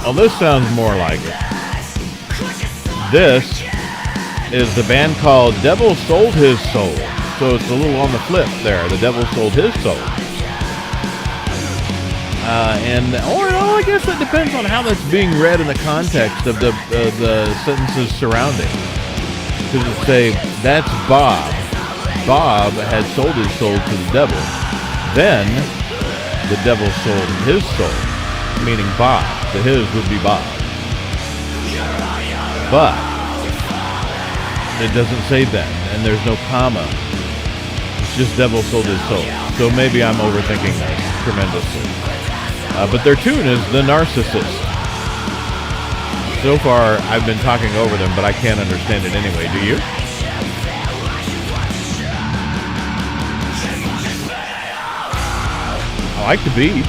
Well, this sounds more like it. This is the band called Devil Sold His Soul. So it's a little on the flip there. The Devil Sold His Soul. I guess that depends on how that's being read in the context of the sentences surrounding. Because it say, that's Bob. Bob had sold his soul to the devil. Then, the devil sold his soul, meaning Bob. The his would be Bob. But, it doesn't say that, and there's no comma. It's just devil sold his soul. So maybe I'm overthinking this tremendously. But their tune is The Narcissist. So far, I've been talking over them, but I can't understand it anyway. Do you? I like the beat.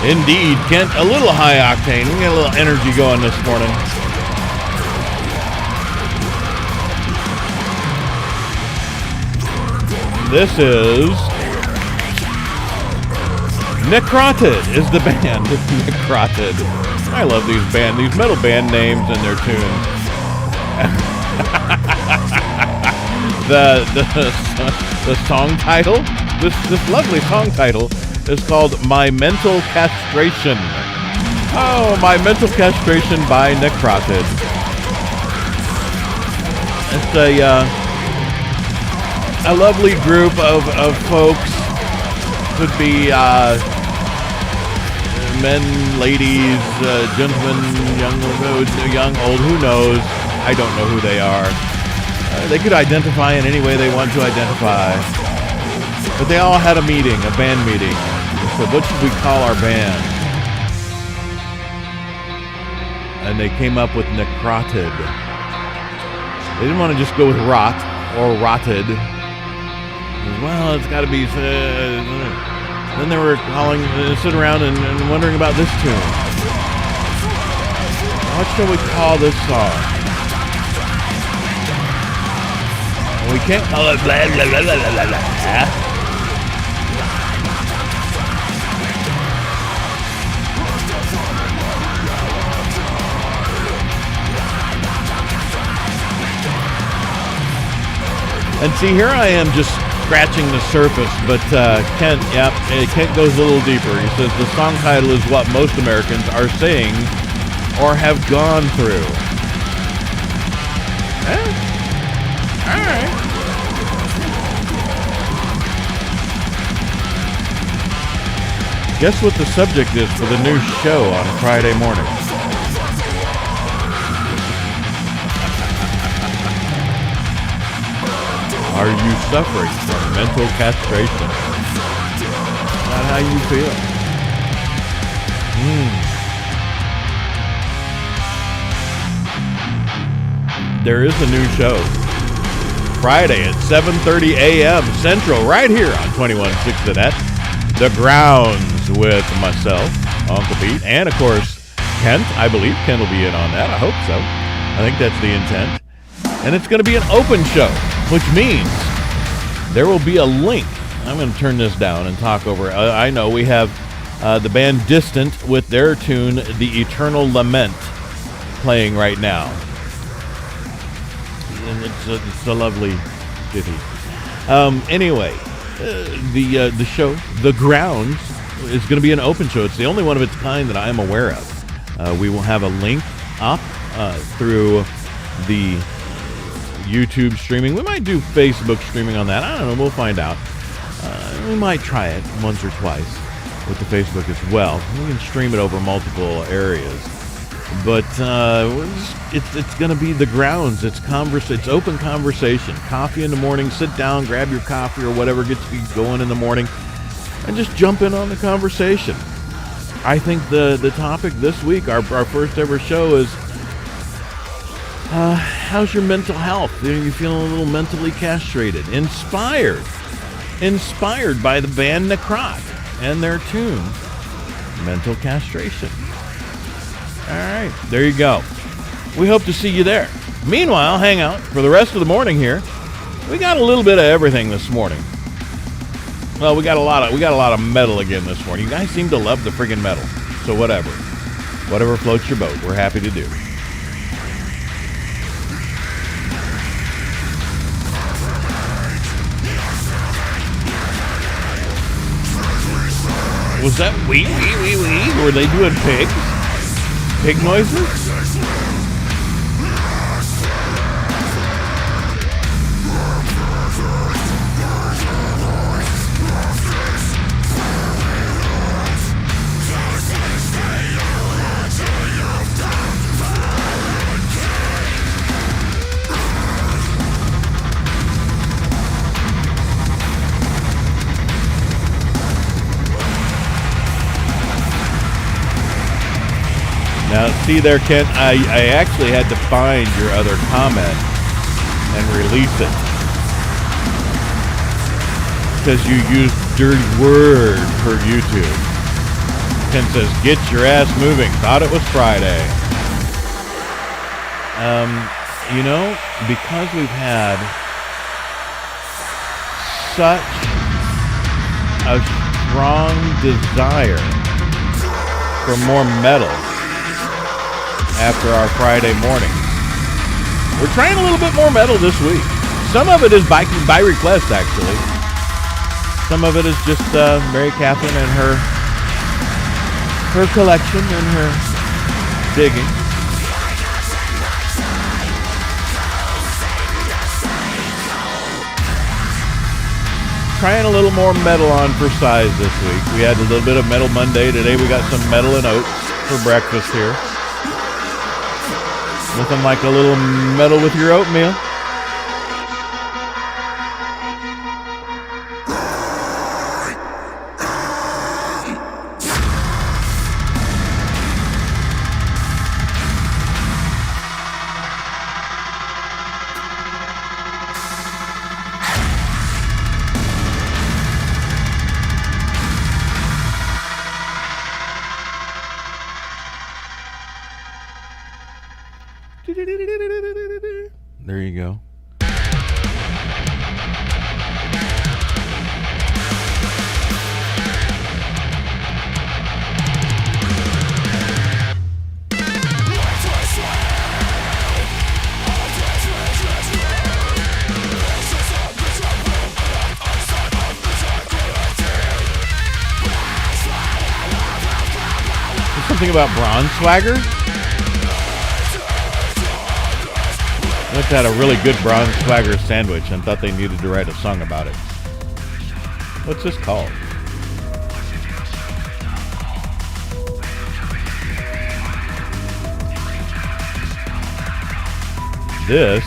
Indeed, Kent, a little high octane. We got a little energy going this morning. This is Necroted is the band. Necroted. I love these metal band names and their tunes. the song title, this lovely song title is called My Mental Castration. Oh, My Mental Castration by Necroted. It's a lovely group of folks. Could be men, ladies, gentlemen, young, old, who knows? I don't know who they are. They could identify in any way they want to identify. But they all had a meeting, a band meeting. So what should we call our band? and they came up with necroted. They didn't want to just go with rot or rotted. Well, it's got to be. Then they were calling, sit around and wondering about this tune. What shall we call this song? We can't call it blah blah blah blah blah blah. And see, here I am just scratching the surface, but Kent goes a little deeper. He says the song title is what most Americans are saying or have gone through. All right. Guess what the subject is for the new show on Friday morning? Are you suffering from mental castration? Is that how you feel? There is a new show. Friday at 7:30 a.m. Central, right here on 21.6 Net. The Grounds with myself, Uncle Pete, and of course, Kent. I believe Kent will be in on that. I hope so. I think that's the intent. And it's going to be an open show, which means there will be a link. I'm going to turn this down and talk over. I know we have the band Distant with their tune, The Eternal Lament, playing right now. And it's a lovely ditty. Anyway, the show, The Grounds, is going to be an open show. It's the only one of its kind that I am aware of. We will have a link up through the YouTube streaming. We might do Facebook streaming on that. I don't know. We'll find out. We might try it once or twice with the Facebook as well. We can stream it over multiple areas. But it's going to be The Grounds. It's open conversation. Coffee in the morning. Sit down, grab your coffee or whatever gets you going in the morning, and just jump in on the conversation. I think the topic this week, our first ever show, is how's your mental health? Are you feeling a little mentally castrated? Inspired by the band Necrot and their tune, Mental Castration. All right, there you go. We hope to see you there. Meanwhile, hang out for the rest of the morning here. We got a little bit of everything this morning. Well, we got a lot of metal again this morning. You guys seem to love the friggin' metal. So whatever floats your boat, we're happy to do. Was that wee? Were they doing pigs? Pig noises? Now, see there, Kent, I actually had to find your other comment and release it. Because you used dirty word for YouTube. Kent says, get your ass moving. Thought it was Friday. Because we've had such a strong desire for more metal after our Friday morning, we're trying a little bit more metal this week. Some of it is by request, actually. Some of it is just Mary Catherine and her collection and her digging. Trying a little more metal on for size this week. We had a little bit of Metal Monday. Today we got some metal and oats for breakfast here. Nothing like a little metal with your oatmeal. There you go. Something about Bronze Swagger? I once had a really good Bronze Swagger sandwich and thought they needed to write a song about it. What's this called? This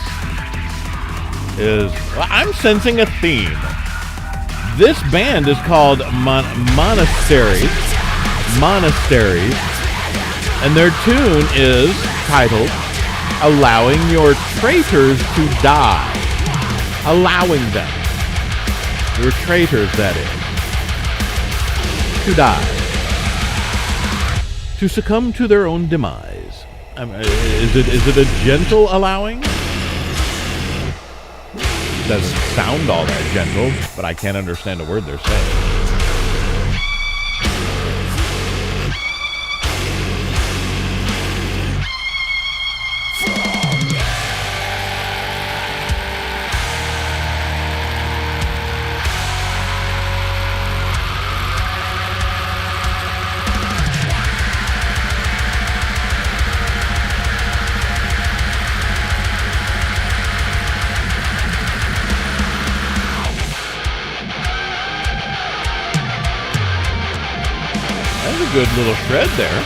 is... Well, I'm sensing a theme. This band is called Monasteries. And their tune is titled Allowing Your Traitors to Die. Allowing them. Your traitors, that is. To die. To succumb to their own demise. Is it a gentle allowing? It doesn't sound all that gentle, but I can't understand a word they're saying. Good little shred there.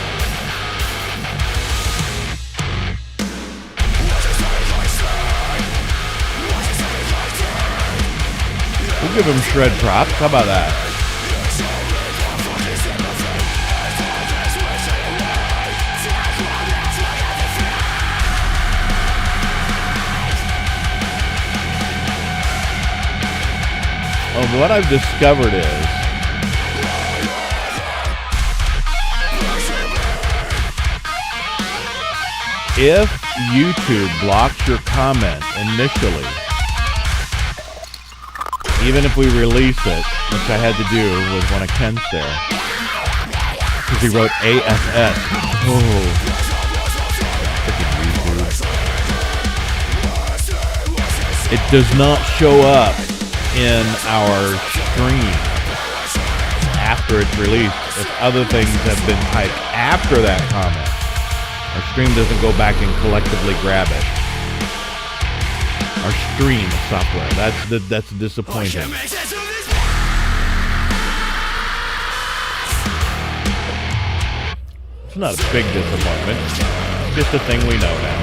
We'll give him shred props. How about that? Oh, what I've discovered is if YouTube blocks your comment initially, even if we release it, which I had to do with one of Kent's there, because he wrote AFS. Oh, freaking YouTube. It does not show up in our stream after it's released if other things have been typed after that comment. Our stream doesn't go back and collectively grab it. Our stream software. That's disappointing. It's not a big disappointment. It's just a thing we know now.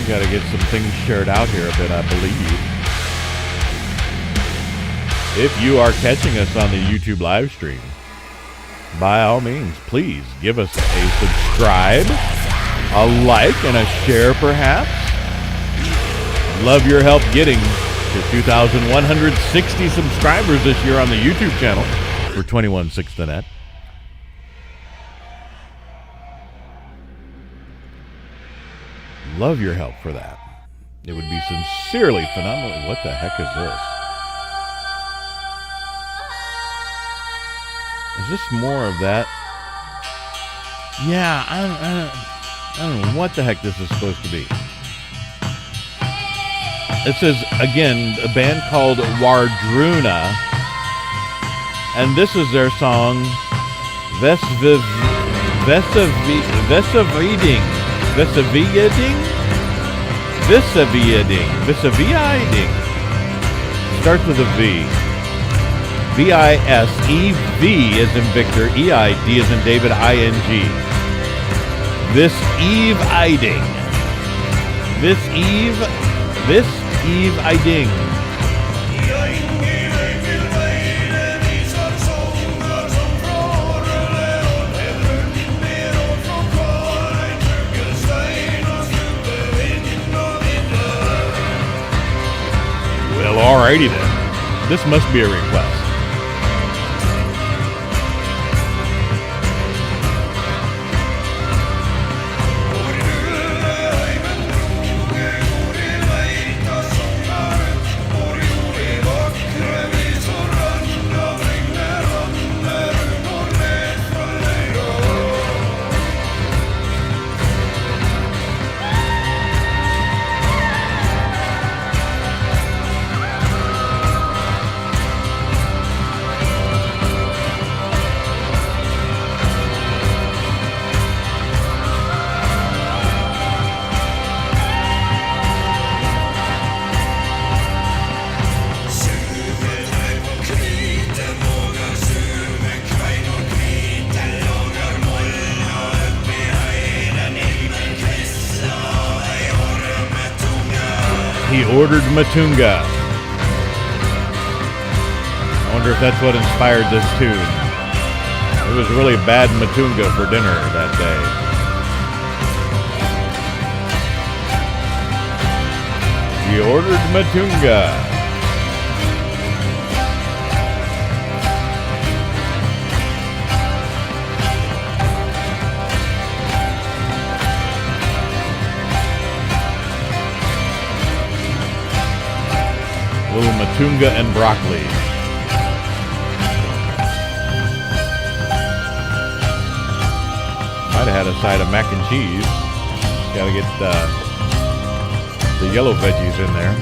Got to get some things shared out here a bit, I believe. If you are catching us on the YouTube live stream, by all means, please give us a subscribe, a like, and a share, perhaps. Love your help getting to 2,160 subscribers this year on the YouTube channel for 21.6 the net. Love your help for that. It would be sincerely phenomenal. What the heck is this? Is this more of that? Yeah, I don't know what the heck this is supposed to be. It says, again, a band called Wardruna. And this is their song, Visaviading. Starts with a V. V-I-S-E-V as in Victor, E-I-D as in David, I-N-G. This Eve Iding. This Eve Iding. Well, alrighty then. This must be a request. He ordered Matunga. I wonder if that's what inspired this tune. It was really bad Matunga for dinner that day. He ordered Matunga. Little Matunga and broccoli. Might have had a side of mac and cheese. Gotta get the yellow veggies in there.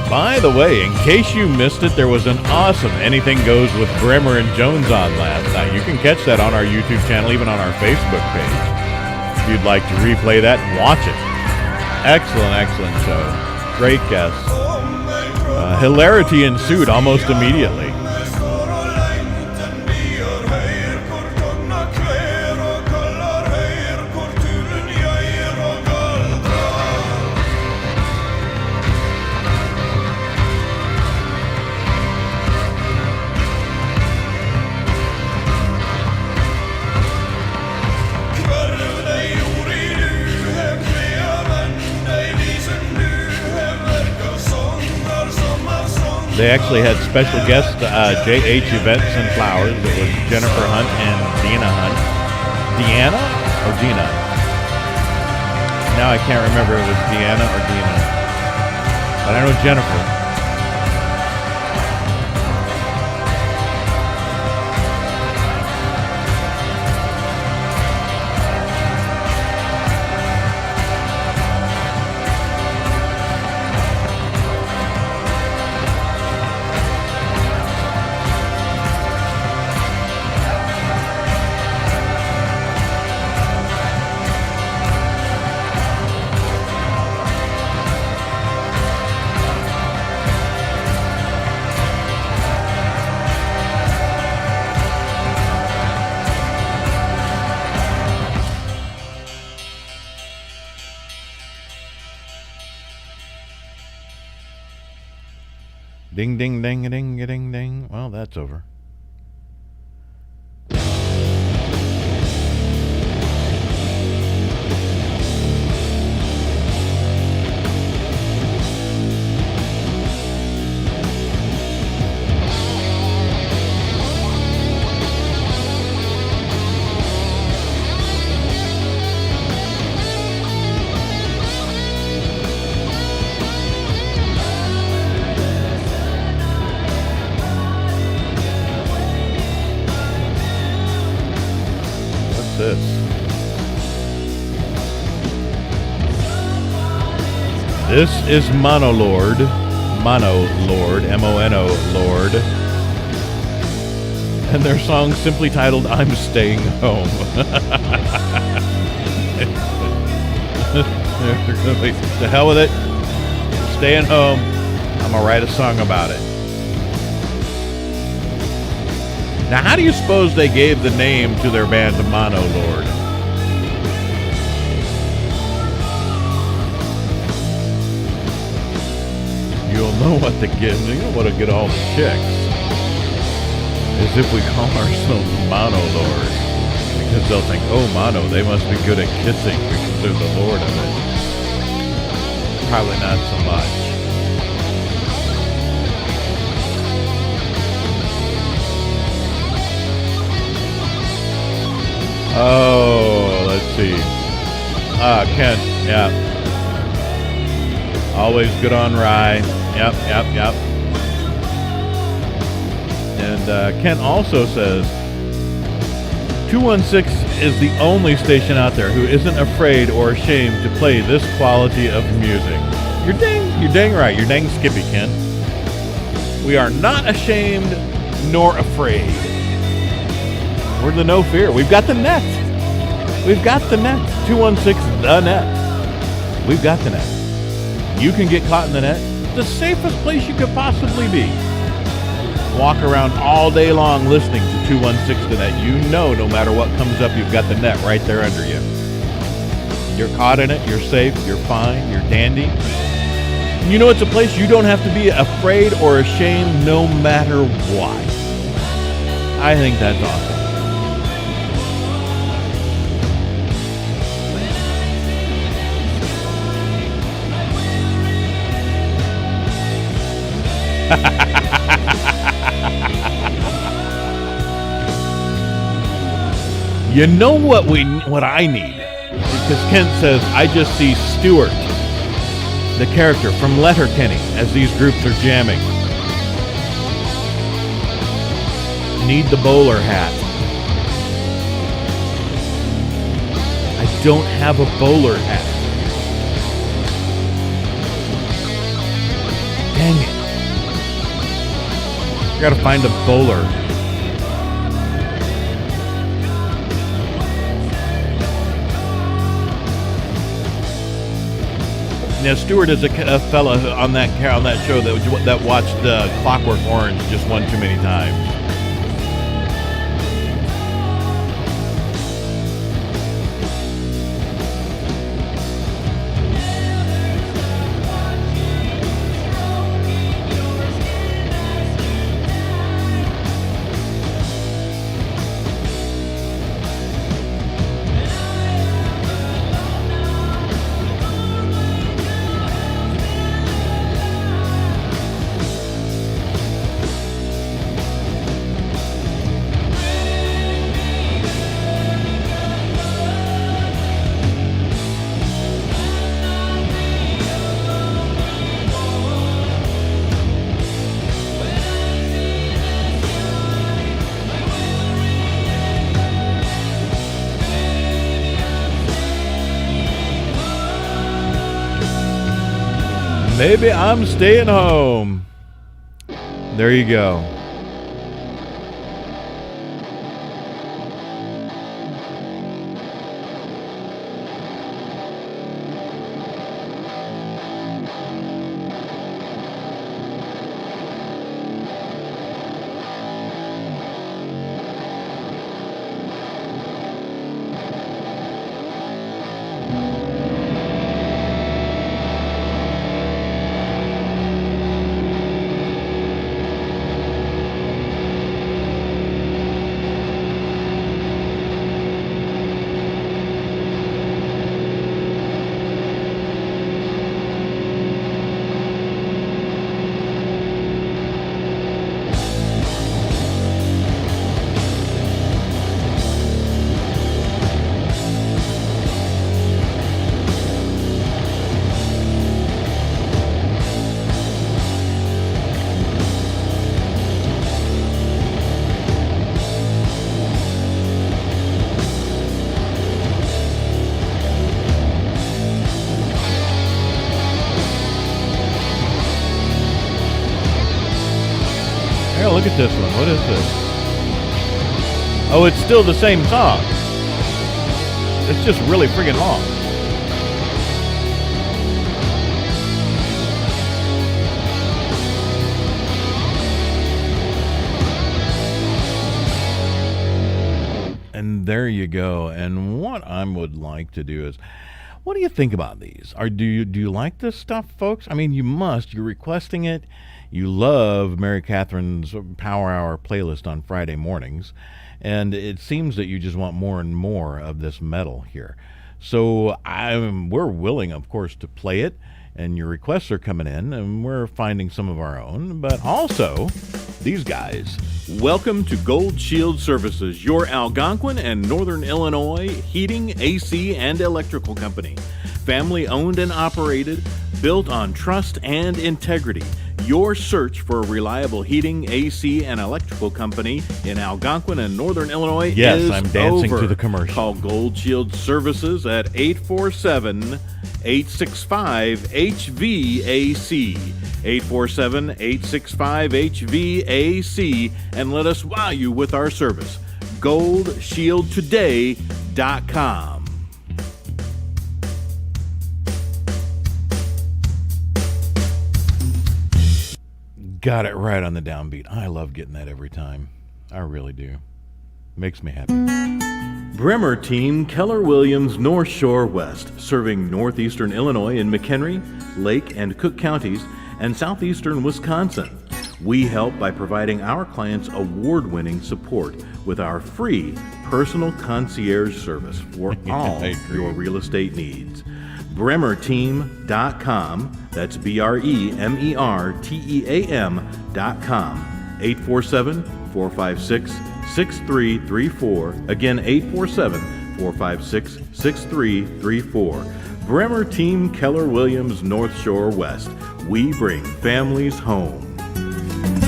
By the way, in case you missed it, there was an awesome Anything Goes with Bremer and Jones on last night. You can catch that on our YouTube channel, even on our Facebook page, if you'd like to replay that and watch it. Excellent, excellent show. Great guests. Hilarity ensued almost immediately. They actually had special guests, J.H. Yvette and Flowers. It was Jennifer Hunt and Dina Hunt. Deanna or Dina? Now I can't remember if it was Deanna or Dina. But I know Jennifer. Ding, ding, ding, ding, ding, ding. Well, that's over. This is Mono Lord, M-O-N-O Lord. and their song simply titled "I'm Staying Home." To hell with it. Staying home. I'm gonna write a song about it. Now, how do you suppose they gave the name to their band Mono Lord? You'll know what to get. You know what to get all the chicks. As if we call ourselves Mono Lord. Because they'll think, oh, Mono, they must be good at kissing because they're the Lord of it. Probably not so much. Oh, let's see. Ken, yeah. Always good on rye. Yep. And Ken also says, 216 is the only station out there who isn't afraid or ashamed to play this quality of music. You're dang right. You're dang skippy, Ken. We are not ashamed nor afraid. We're the no fear. We've got the net. 216 the net. We've got the net. You can get caught in the net. The safest place you could possibly be. Walk around all day long listening to 216 the net. You know no matter what comes up, you've got the net right there under you. You're caught in it. You're safe. You're fine. You're dandy. And you know it's a place you don't have to be afraid or ashamed no matter what. I think that's awesome. You know what I need? Because Kent says, I just see Stuart, the character from Letterkenny, as these groups are jamming. Need the bowler hat. I don't have a bowler hat. Dang it. I gotta find a bowler. Now, Stuart is a fella on that show that watched Clockwork Orange just one too many times. Maybe I'm staying home. There you go. Look at this one. What is this? Oh, it's still the same song. It's just really friggin' long. And there you go. And what I would like to do is, what do you think about these? Do you like this stuff, folks? I mean, you must. You're requesting it. You love Mary Catherine's Power Hour playlist on Friday mornings, and it seems that you just want more and more of this metal here. So we're willing, of course, to play it, and your requests are coming in, and we're finding some of our own, but also these guys. Welcome to Gold Shield Services, your Algonquin and Northern Illinois heating, AC, and electrical company. Family owned and operated, built on trust and integrity. Your search for a reliable heating, AC, and electrical company in Algonquin and Northern Illinois is I'm dancing over. to the commercial. Call Gold Shield Services at 847-865-HVAC. 847-865-HVAC, and let us wow you with our service. GoldShieldToday.com. Got it right on the downbeat. I love getting that every time. I really do. Makes me happy. Bremer Team Keller Williams North Shore West, serving northeastern Illinois in McHenry, Lake, and Cook counties, and southeastern Wisconsin. We help by providing our clients award-winning support with our free personal concierge service for all your real estate needs. BremerTeam.com. That's BremerTeam.com. 847-456-6334. Again, 847-456-6334. Bremer Team Keller Williams North Shore West. We bring families home.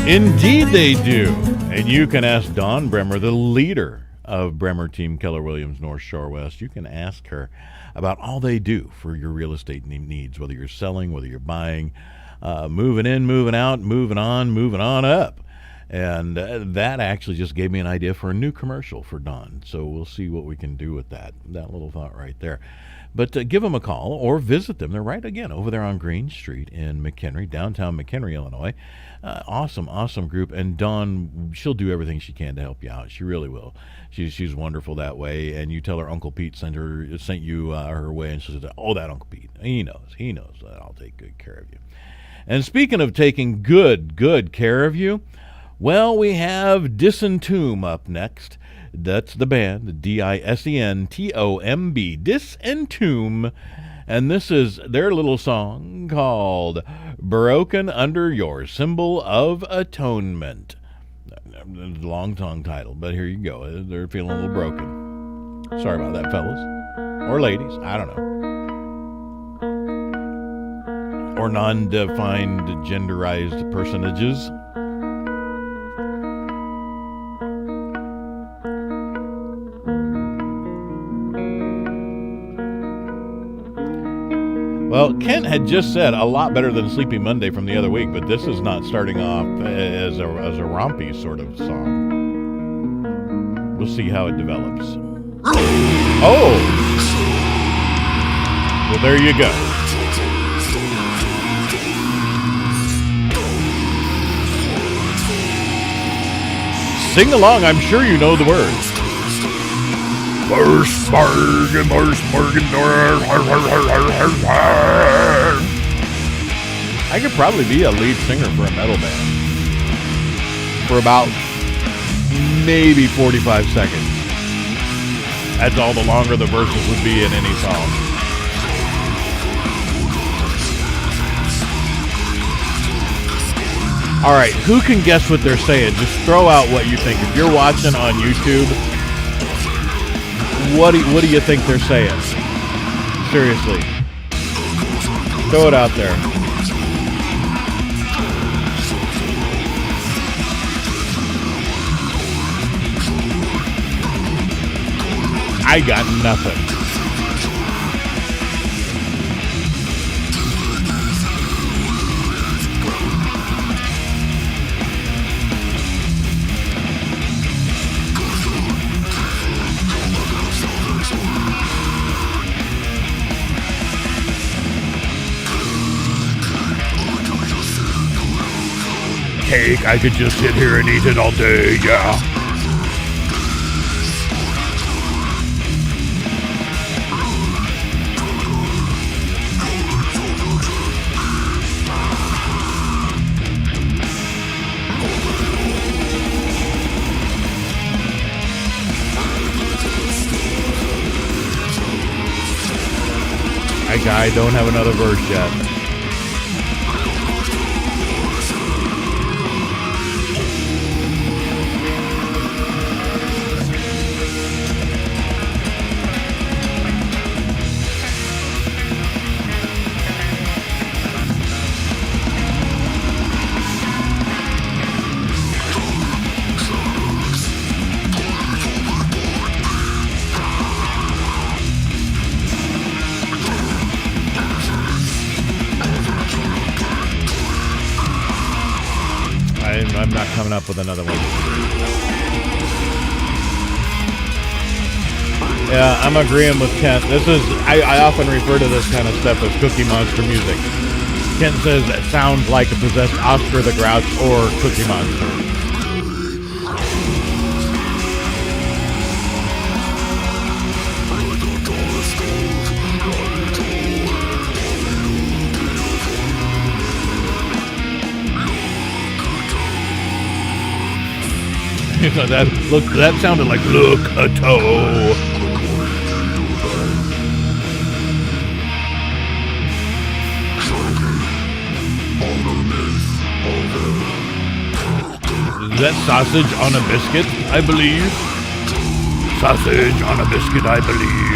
Indeed they do. And you can ask Dawn Bremer, the leader of Bremer Team Keller Williams North Shore West. You can ask her about all they do for your real estate needs, whether you're selling, whether you're buying, moving in, moving out, moving on up. And that actually just gave me an idea for a new commercial for Dawn. So we'll see what we can do with that little thought right there. But give them a call or visit them. They're right, again, over there on Green Street in McHenry, downtown McHenry, Illinois. Awesome group. And Dawn, she'll do everything she can to help you out. She really will. She's wonderful that way. And you tell her Uncle Pete sent you her way, and she says, "Oh, that Uncle Pete, he knows that I'll take good care of you." And speaking of taking good care of you, well, we have Disentomb up next. That's the band, Disentomb, Disentomb, and this is their little song called Broken Under Your Symbol of Atonement. It's a long tongue title, but here you go. They're feeling a little broken. Sorry about that, fellas. Or ladies, I don't know. Or non-defined genderized personages. Well, Kent had just said a lot better than Sleepy Monday from the other week, but this is not starting off as a rompy sort of song. We'll see how it develops. Oh! Well, there you go. Sing along, I'm sure you know the words. I could probably be a lead singer for a metal band for about maybe 45 seconds. That's all the longer the verses would be in any song. All right, who can guess what they're saying? Just throw out what you think. If you're watching on YouTube, what do you think they're saying? Seriously. Throw it out there. I got nothing. cake. I could just sit here and eat it all day, yeah. I don't have another verse yet. I'm not coming up with another one. Yeah, I'm agreeing with Kent. I often refer to this kind of stuff as Cookie Monster music. Kent says it sounds like a possessed Oscar the Grouch or Cookie Monster. That sounded like look a toe. Is that sausage on a biscuit, I believe? Sausage on a biscuit, I believe.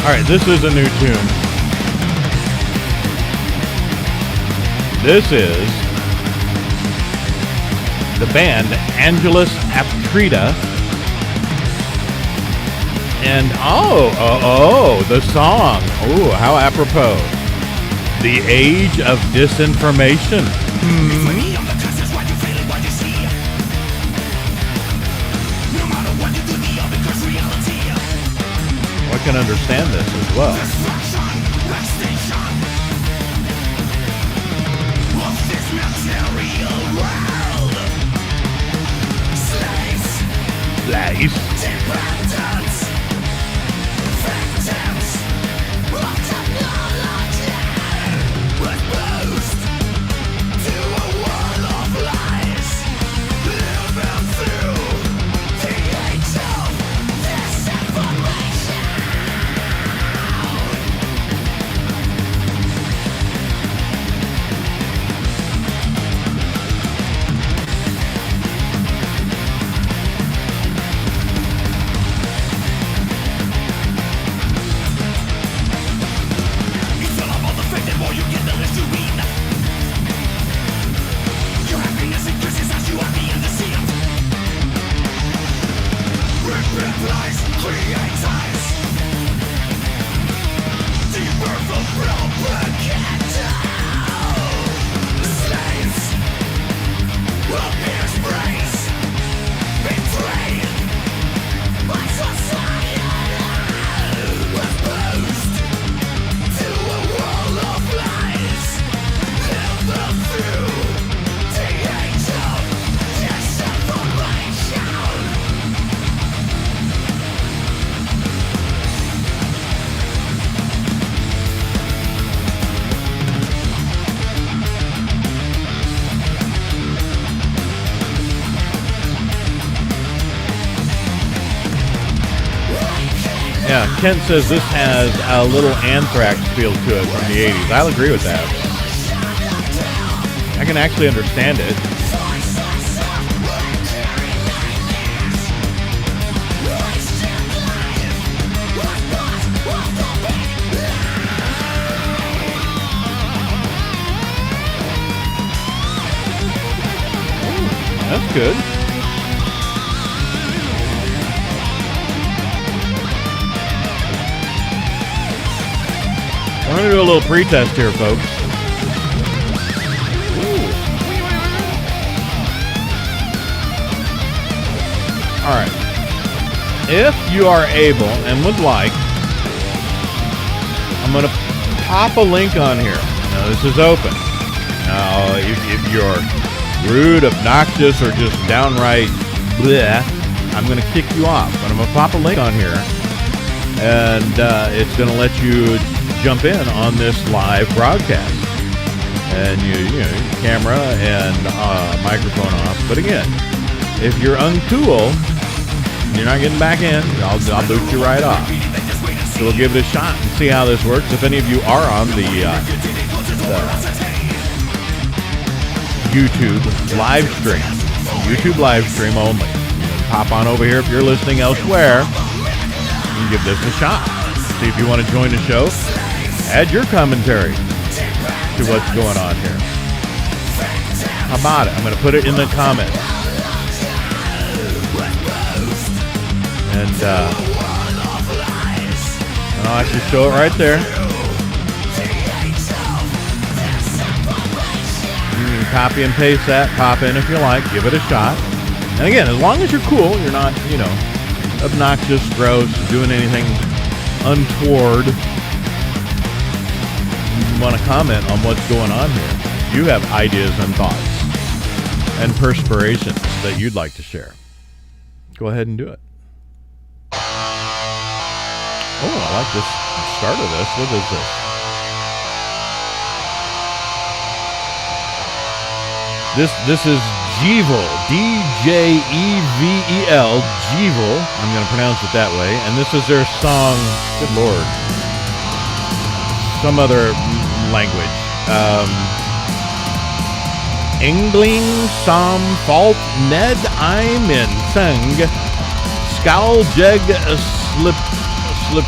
Alright, this is a new tune. This is the band Angelus Aptrida. And the song. Oh, how apropos. The Age of Disinformation. I can understand this as well. Slice. Kent says this has a little Anthrax feel to it from the 80s. I'll agree with that. I can actually understand it. That's good. We're going to do a little pretest here, folks. All right. If you are able and would like, I'm going to pop a link on here. Now, this is open. Now, if you're rude, obnoxious, or just downright bleh, I'm going to kick you off. But I'm going to pop a link on here, and it's going to let you jump in on this live broadcast. And you know, camera and microphone off. But again, if you're uncool, you're not getting back in, I'll boot you right off. So we'll give it a shot and see how this works. If any of you are on the YouTube live stream only, pop on over here. If you're listening elsewhere, you can give this a shot. See if you want to join the show. Add your commentary to what's going on here. How about it? I'm going to put it in the comments. And I'll actually show it right there. You can copy and paste that, pop in if you like, give it a shot. And again, as long as you're cool, you're not, obnoxious, gross, doing anything untoward. You want to comment on what's going on here. You have ideas and thoughts and perspirations that you'd like to share. Go ahead and do it. Oh, I like this start of this. What is this? This is Jeevel, D-J-E-V-E-L, Jeevel. I'm going to pronounce it that way. And this is their song, good Lord, some other language. Engling som fault ned I'm in sung skal jeg slippe.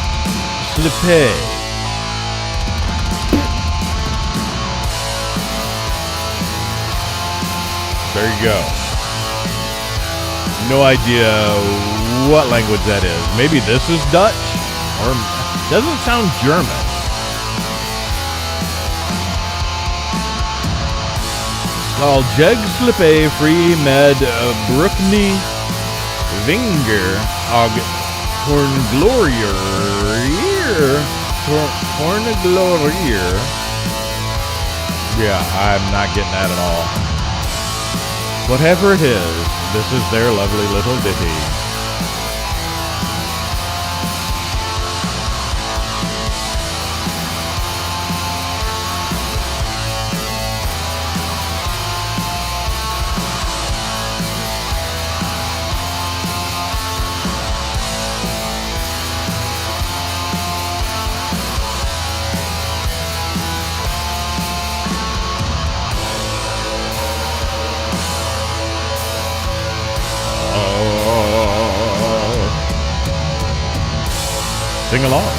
There you go. No idea what language that is. Maybe this is Dutch, or doesn't sound German. Skal jeg slippe fri med brukne vinger og Hornglorier. Yeah, I'm not getting that at all. Whatever it is, this is their lovely little ditty. Sing along.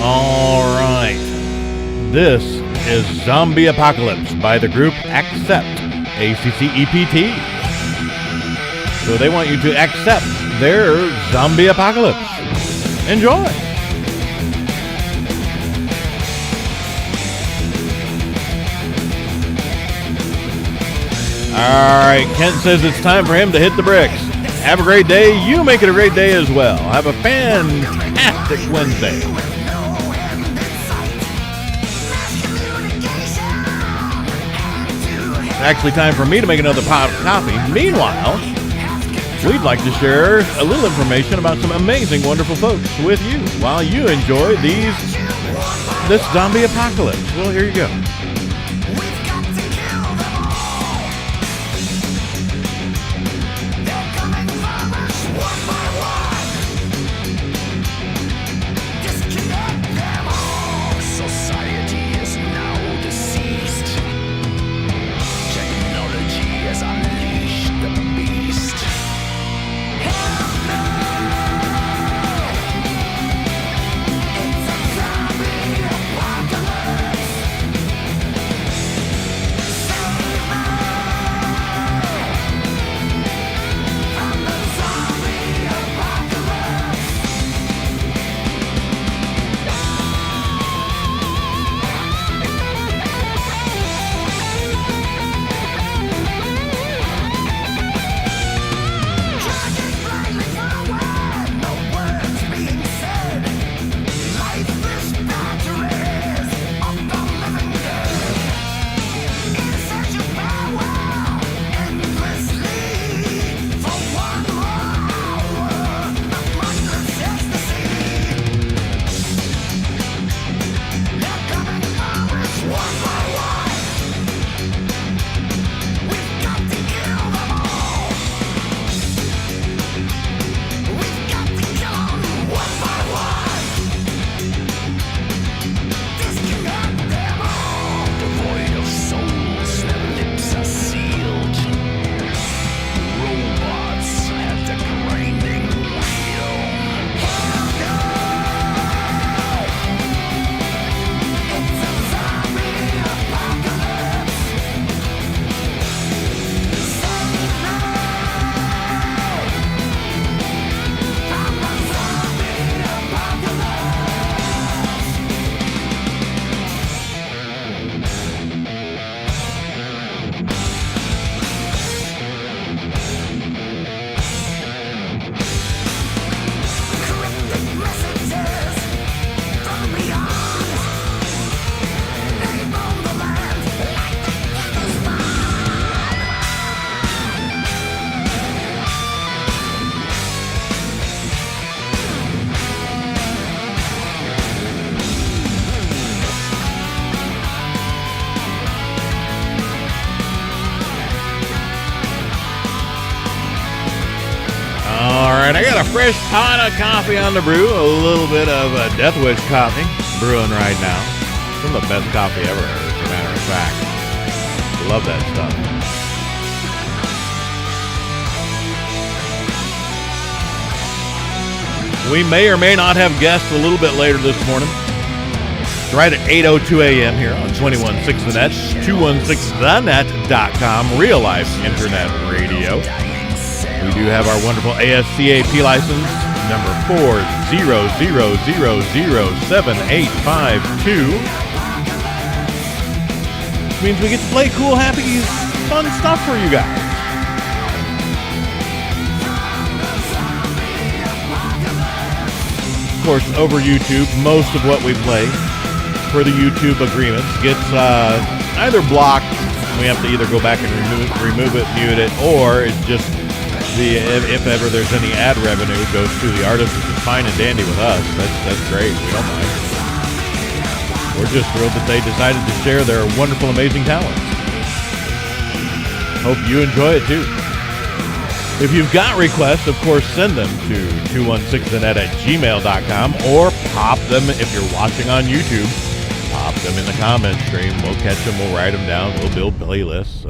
All right. This is Zombie Apocalypse by the group Accept, ACCEPT. So they want you to accept their zombie apocalypse. Enjoy. All right, Kent says it's time for him to hit the bricks. Have a great day. You make it a great day as well. Have a fantastic Wednesday. It's actually time for me to make another pot of coffee. Meanwhile, we'd like to share a little information about some amazing, wonderful folks with you while you enjoy this zombie apocalypse. Well, here you go. right, I got a fresh pot of coffee on the brew. A little bit of Death Wish coffee brewing right now. Some of the best coffee ever, as a matter of fact. Love that stuff. We may or may not have guests a little bit later this morning. It's right at 8:02 a.m. here on 216 The Net, 216thenet.com, real life internet radio. We do have our wonderful ASCAP license, number 400007852. Which means we get to play cool, happy, fun stuff for you guys. Of course, over YouTube, most of what we play for the YouTube agreements gets either blocked. We have to either go back and remove it, mute it, or it's just if ever there's any ad revenue, it goes to the artist, which is fine and dandy with us. That's great. We don't mind. We're just thrilled that they decided to share their wonderful, amazing talents. Hope you enjoy it too. If you've got requests, of course, send them to 216thenet@gmail.com or pop them if you're watching on YouTube. Pop them in the comment stream. We'll catch them. We'll write them down. We'll build playlists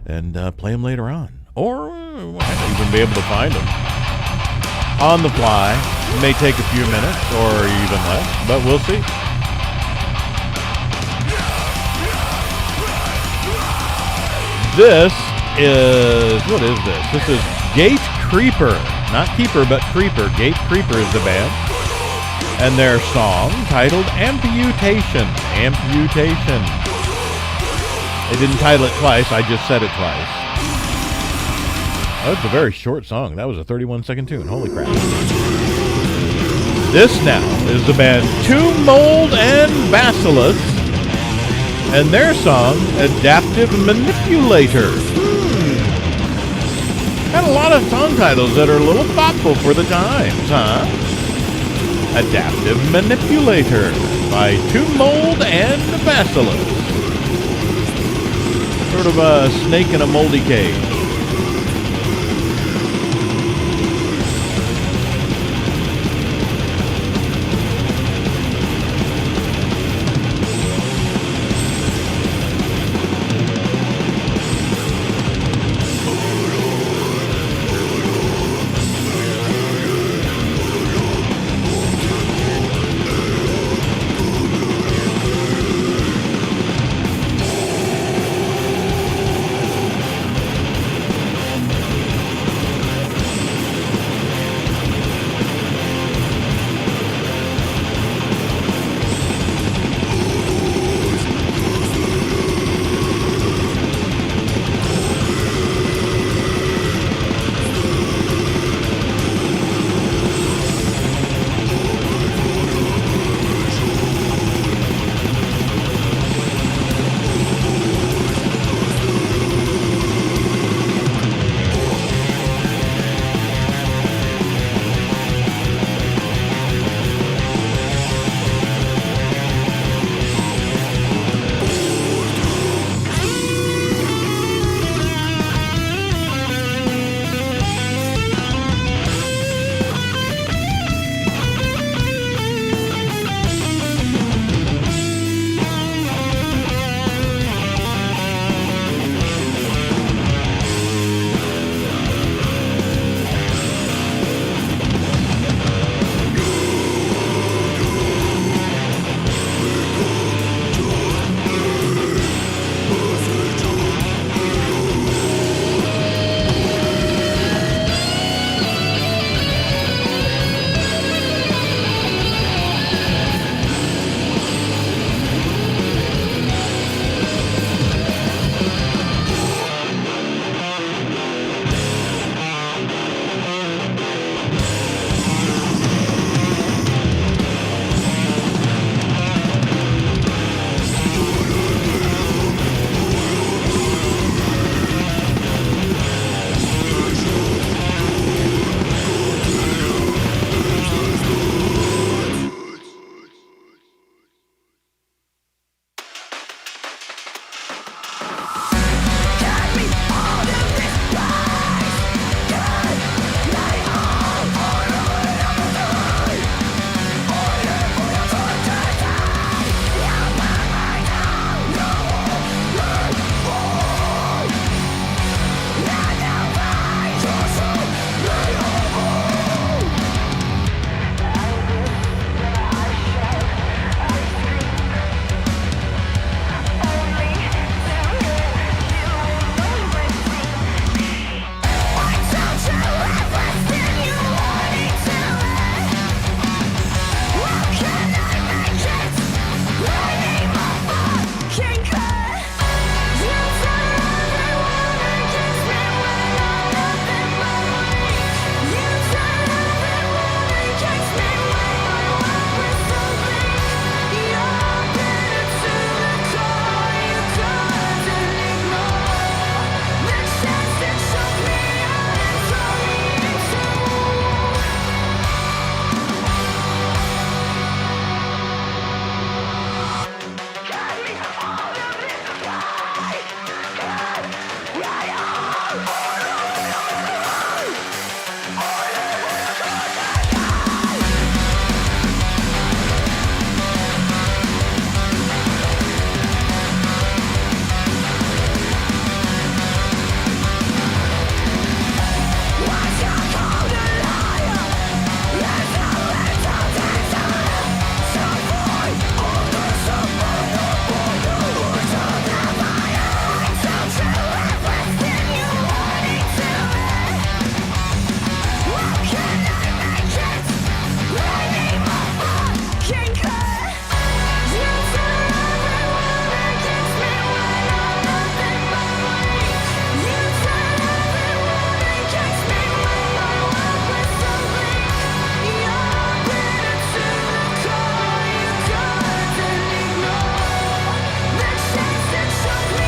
and play them later on. Or we might even be able to find them on the fly. It may take a few minutes or even less, but we'll see. This is, what is this? This is Gate Creeper. Not Keeper, but Creeper. Gate Creeper is the band. And their song titled Amputation. Amputation. They didn't title it twice. I just said it twice. Oh, it's a very short song. That was a 31-second tune. Holy crap. This now is the band Tomb Mold and Bacillus. And their song, Adaptive Manipulator. Got a lot of song titles that are a little thoughtful for the times, huh? Adaptive Manipulator by Tomb Mold and Bacillus. Sort of a snake in a moldy cage.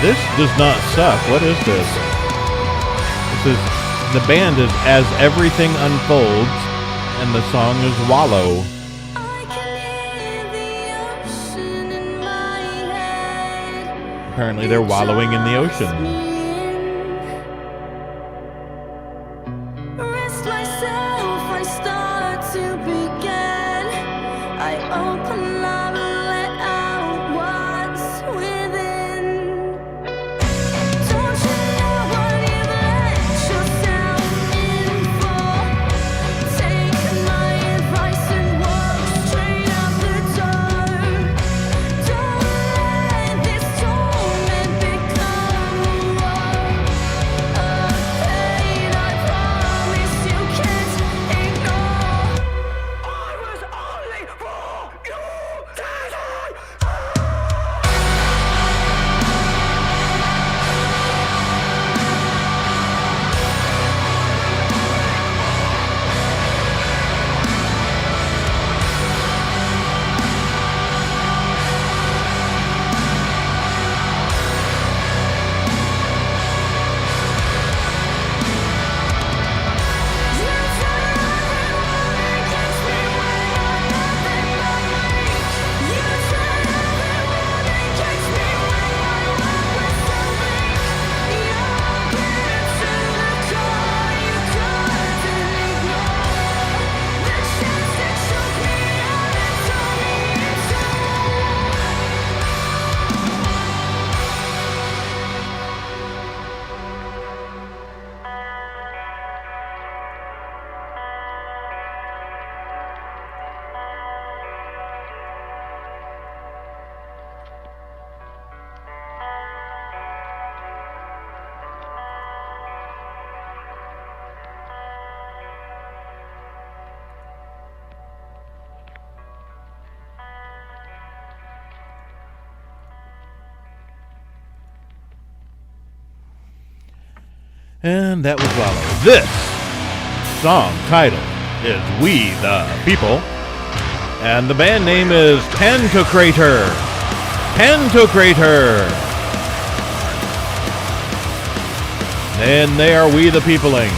This does not suck. What is this? This is the band is As Everything Unfolds, and the song is Wallow. Apparently, they're wallowing in the ocean. And that was Wallow. This song title is We the People. And the band name is Pantocrator. Pantocrator. And they are We the Peopling.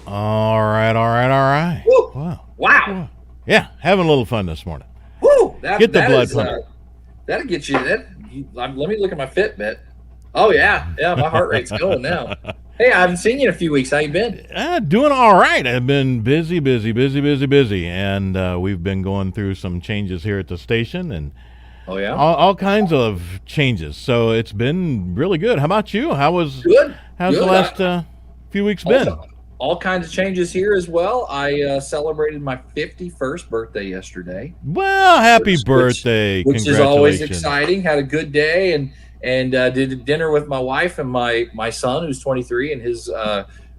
All right, all right, all right. Woo. Wow. Wow. Yeah, having a little fun this morning. Woo. Get the blood pumping. That'll get you. Let me look at my Fitbit. Oh yeah, my heart rate's going now. Hey, I haven't seen you in a few weeks. How you been? Doing all right. I've been busy, and we've been going through some changes here at the station, and Oh yeah, all kinds of changes. So it's been really good. How about you? How's good. the last few weeks been? All kinds of changes here as well. I celebrated my 51st birthday yesterday. Well, happy birthday! Which is always exciting. Had a good day and did dinner with my wife and my son, who's 23, and his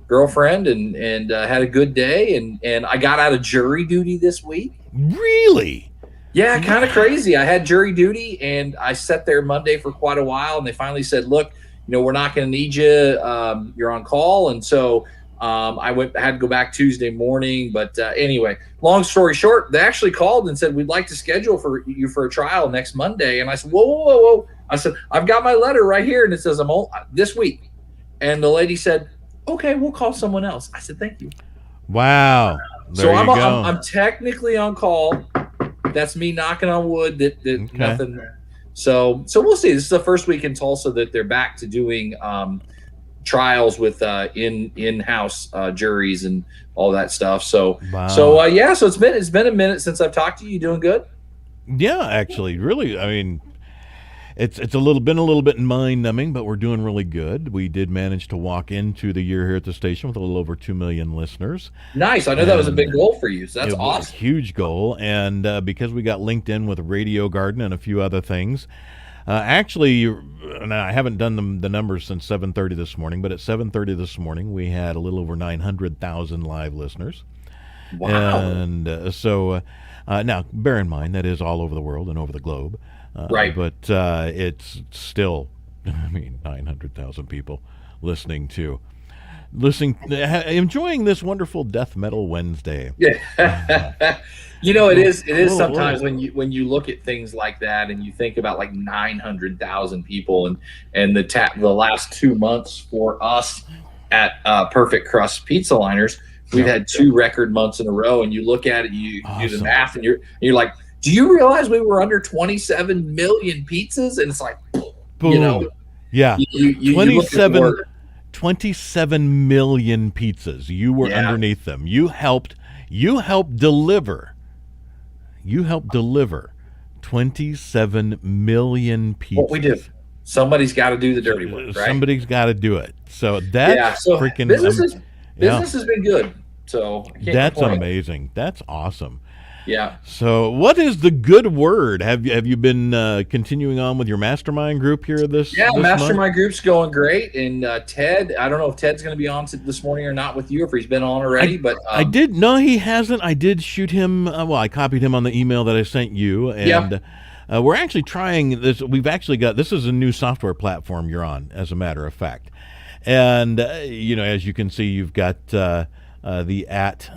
girlfriend, and had a good day. And I got out of jury duty this week. Really? Yeah, kind of crazy. I had jury duty, and I sat there Monday for quite a while, and they finally said, "Look, we're not going to need you. You're on call." And so I had to go back Tuesday morning. But anyway, long story short, they actually called and said, "We'd like to schedule you for a trial next Monday." And I said, "Whoa. I said, "I've got my letter right here, and it says I'm this week." And the lady said, "Okay, we'll call someone else." I said, "Thank you." Wow. There you go. I'm technically on call. That's me knocking on wood that Okay. Nothing. So we'll see. This is the first week in Tulsa that they're back to doing trials with in-house juries and all that stuff. So Wow. so it's been a minute since I've talked to you. You doing good? Yeah, actually, really. I mean, it's been a little bit mind numbing, but we're doing really good. We did manage to walk into the year here at the station with a little over 2 million listeners. Nice. I know that was a big goal for you. So that's It was awesome. a huge goal, and because we got linked in with Radio Garden and a few other things. Actually, and I haven't done the numbers since 7:30 this morning, but at 7:30 this morning we had a little over 900,000 live listeners. Wow. And so now, bear in mind that is all over the world and over the globe. Right. But it's still, 900,000 people enjoying this wonderful Death Metal Wednesday. Yeah. It is Whoa, sometimes when you look at things like that and you think about like 900,000 people and the last 2 months for us at Perfect Crust Pizza Liners, we've had 2 record months in a row, and you look at it, you do the math, and you're like, do you realize we were under 27 million pizzas? And it's like, Boom. Yeah. you 27 million pizzas. You were underneath them. You helped deliver 27 million pizzas. What we do. Somebody's got to do the dirty work, right? Somebody's got to do it. So that's freaking business has been good. So I can't that's complain. amazing. That's awesome. Yeah. So what is the good word? Have you been continuing on with your mastermind group here this mastermind month? group's going great. And Ted, I don't know if Ted's going to be on this morning or not with you, or if he's been on already. But No, he hasn't. I did shoot him. I copied him on the email that I sent you, and we're actually trying this. We've actually got this is a new software platform you're on, as a matter of fact. And as you can see, you've got the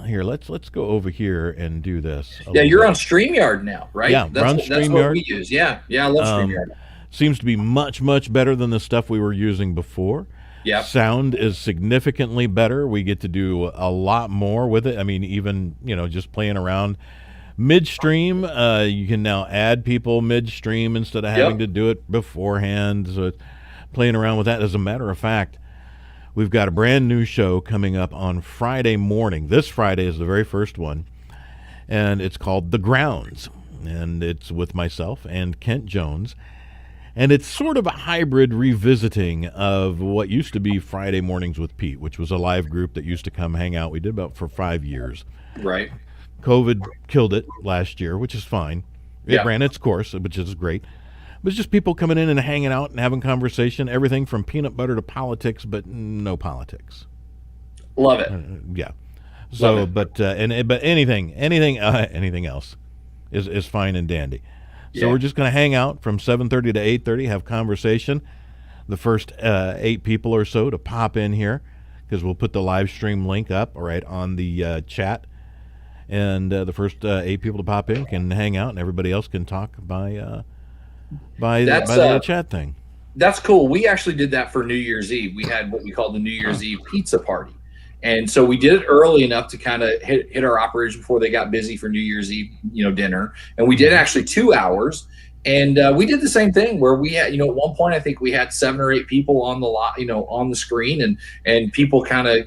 here. Let's go over here and do this. Yeah, you're on StreamYard now, right? Yeah, we're on StreamYard. That's what we use. Yeah, I love StreamYard. Seems to be much better than the stuff we were using before. Yeah, sound is significantly better. We get to do a lot more with it. I mean, even just playing around midstream. You can now add people midstream instead of having to do it beforehand. So it's playing around with that. As a matter of fact, we've got a brand new show coming up on Friday morning. This Friday is the very first one, and it's called The Grounds, and it's with myself and Kent Jones, and it's sort of a hybrid revisiting of what used to be Friday Mornings with Pete, which was a live group that used to come hang out. We did about for 5 years. Right. COVID killed it last year, which is fine. It ran its course, which is great. But it's just people coming in and hanging out and having conversation, everything from peanut butter to politics, but no politics. Love it. Yeah. So, but anything else is fine and dandy. So we're just going to hang out from 7:30 to 8:30, have conversation. The first 8 people or so to pop in here, because we'll put the live stream link up right on the chat, and the first 8 people to pop in can hang out, and everybody else can talk by the chat thing. That's cool. We actually did that for New Year's Eve. We had what we call the New Year's Eve pizza party. And so we did it early enough to kind of hit our operation before they got busy for New Year's Eve, dinner. And we did actually 2 hours. And we did the same thing where we had, at one point, I think we had 7 or 8 people on the lot, on the screen, and people kind of,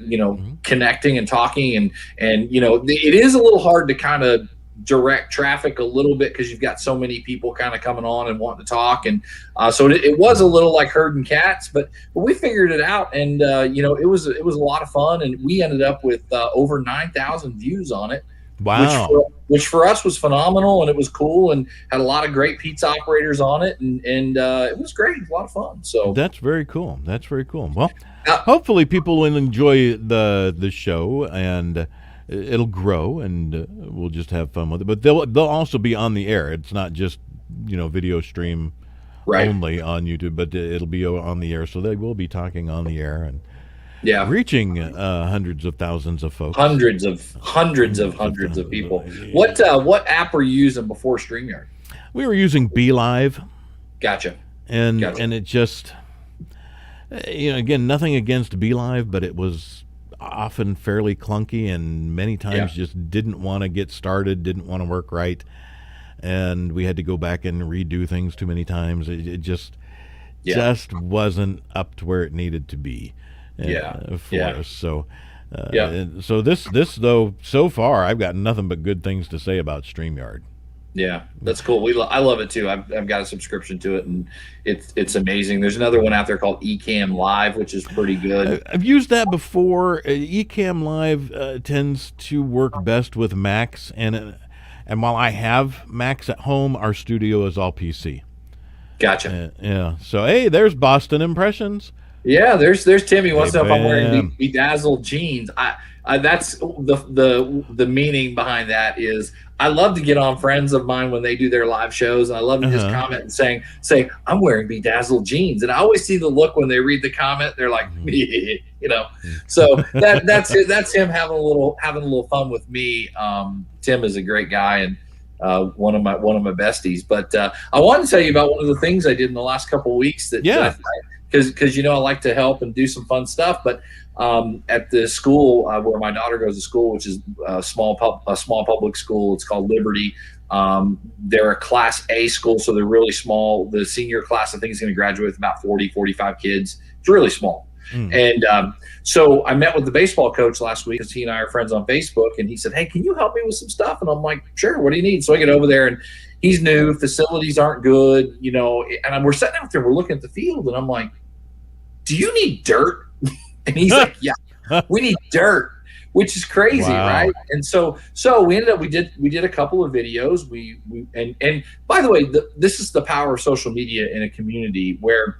connecting and talking. And it is a little hard to kind of direct traffic a little bit because you've got so many people kind of coming on and wanting to talk. And so it was a little like herding cats, but we figured it out. And, it was a lot of fun. And we ended up with over 9,000 views on it. Wow. Which for us was phenomenal, and it was cool, and had a lot of great pizza operators on it, and it was great. It was a lot of fun. So that's very cool. Well, hopefully people will enjoy the show, and it'll grow, and we'll just have fun with it. But they'll also be on the air. It's not just video stream only on YouTube, but it'll be on the air. So they will be talking on the air and. Yeah, reaching hundreds of thousands of folks. Hundreds of people. What app were you using before StreamYard? We were using BeLive. Gotcha. And it just, again, nothing against BeLive, but it was often fairly clunky and many times just didn't want to get started, didn't want to work right, and we had to go back and redo things too many times. It just wasn't up to where it needed to be. For us. So so this though, so far I've got nothing but good things to say about StreamYard. Yeah, that's cool. I love it too. I've got a subscription to it, and it's amazing. There's another one out there called Ecamm Live, which is pretty good. I've used that before. Ecamm Live tends to work best with Macs, and while I have Macs at home, our studio is all PC. Gotcha. So hey, there's Boston Impressions. Yeah, there's Timmy wants to know if I'm wearing bedazzled jeans. That's the meaning behind that is I love to get on friends of mine when they do their live shows, and I love to just comment and say say I'm wearing bedazzled jeans, and I always see the look when they read the comment. They're like, So that's him having a little fun with me. Tim is a great guy and one of my besties. But I wanted to tell you about one of the things I did in the last couple of weeks that because I like to help and do some fun stuff. But at the school where my daughter goes to school, which is a small public school, it's called Liberty. They're a Class A school, so they're really small. The senior class, I think, is going to graduate with about 40, 45 kids. It's really small. And so I met with the baseball coach last week because he and I are friends on Facebook, and he said, "Hey, can you help me with some stuff?" And I'm like, "Sure. What do you need?" So I get over there, and he's new. Facilities aren't good, and we're sitting out there, we're looking at the field, and I'm like, "Do you need dirt?" And he's like, "Yeah, we need dirt," which is crazy, right? And so we ended up we did a couple of videos. And by the way, this is the power of social media in a community where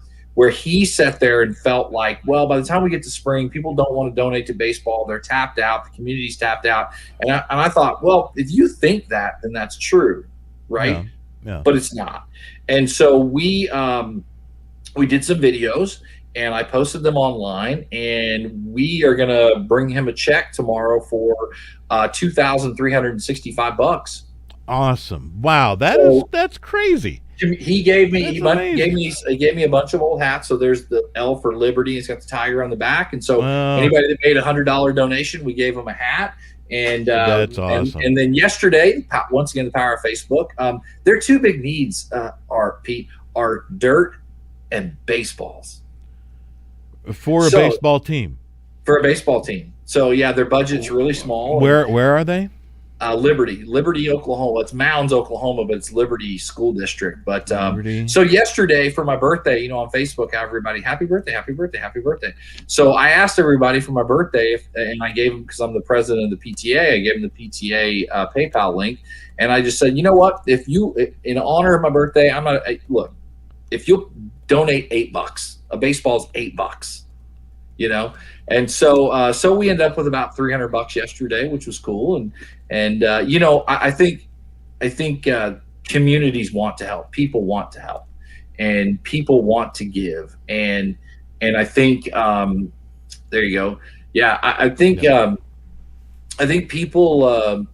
he sat there and felt like, well, by the time we get to spring, people don't want to donate to baseball. They're tapped out. The community's tapped out. And I thought, well, if you think that, then that's true, right? Yeah. But it's not. And so we did some videos, and I posted them online, and we are going to bring him a check tomorrow for $2,365. Awesome. Wow. That's crazy. He gave me a bunch of old hats. So there's the L for Liberty. It's got the tiger on the back. And so anybody that made $100 donation, we gave them a hat. And that's awesome. And then yesterday, once again, the power of Facebook. Their two big needs are dirt and baseballs for a baseball team. For a baseball team. So yeah, their budget's really small. Where are they? Liberty, Oklahoma. It's Mounds, Oklahoma, but it's Liberty School District. But so yesterday for my birthday, on Facebook, everybody, happy birthday, happy birthday, happy birthday. So I asked everybody for my birthday, and I gave them, because I'm the president of the PTA, I gave them the PTA PayPal link, and I just said, you know what? If you, in honor of my birthday, I'm not look. If you'll donate $8, a baseball's $8. And so we ended up with about $300 yesterday, which was cool. And I think communities want to help. People want to help, and people want to give. And I think there you go. Yeah, I think people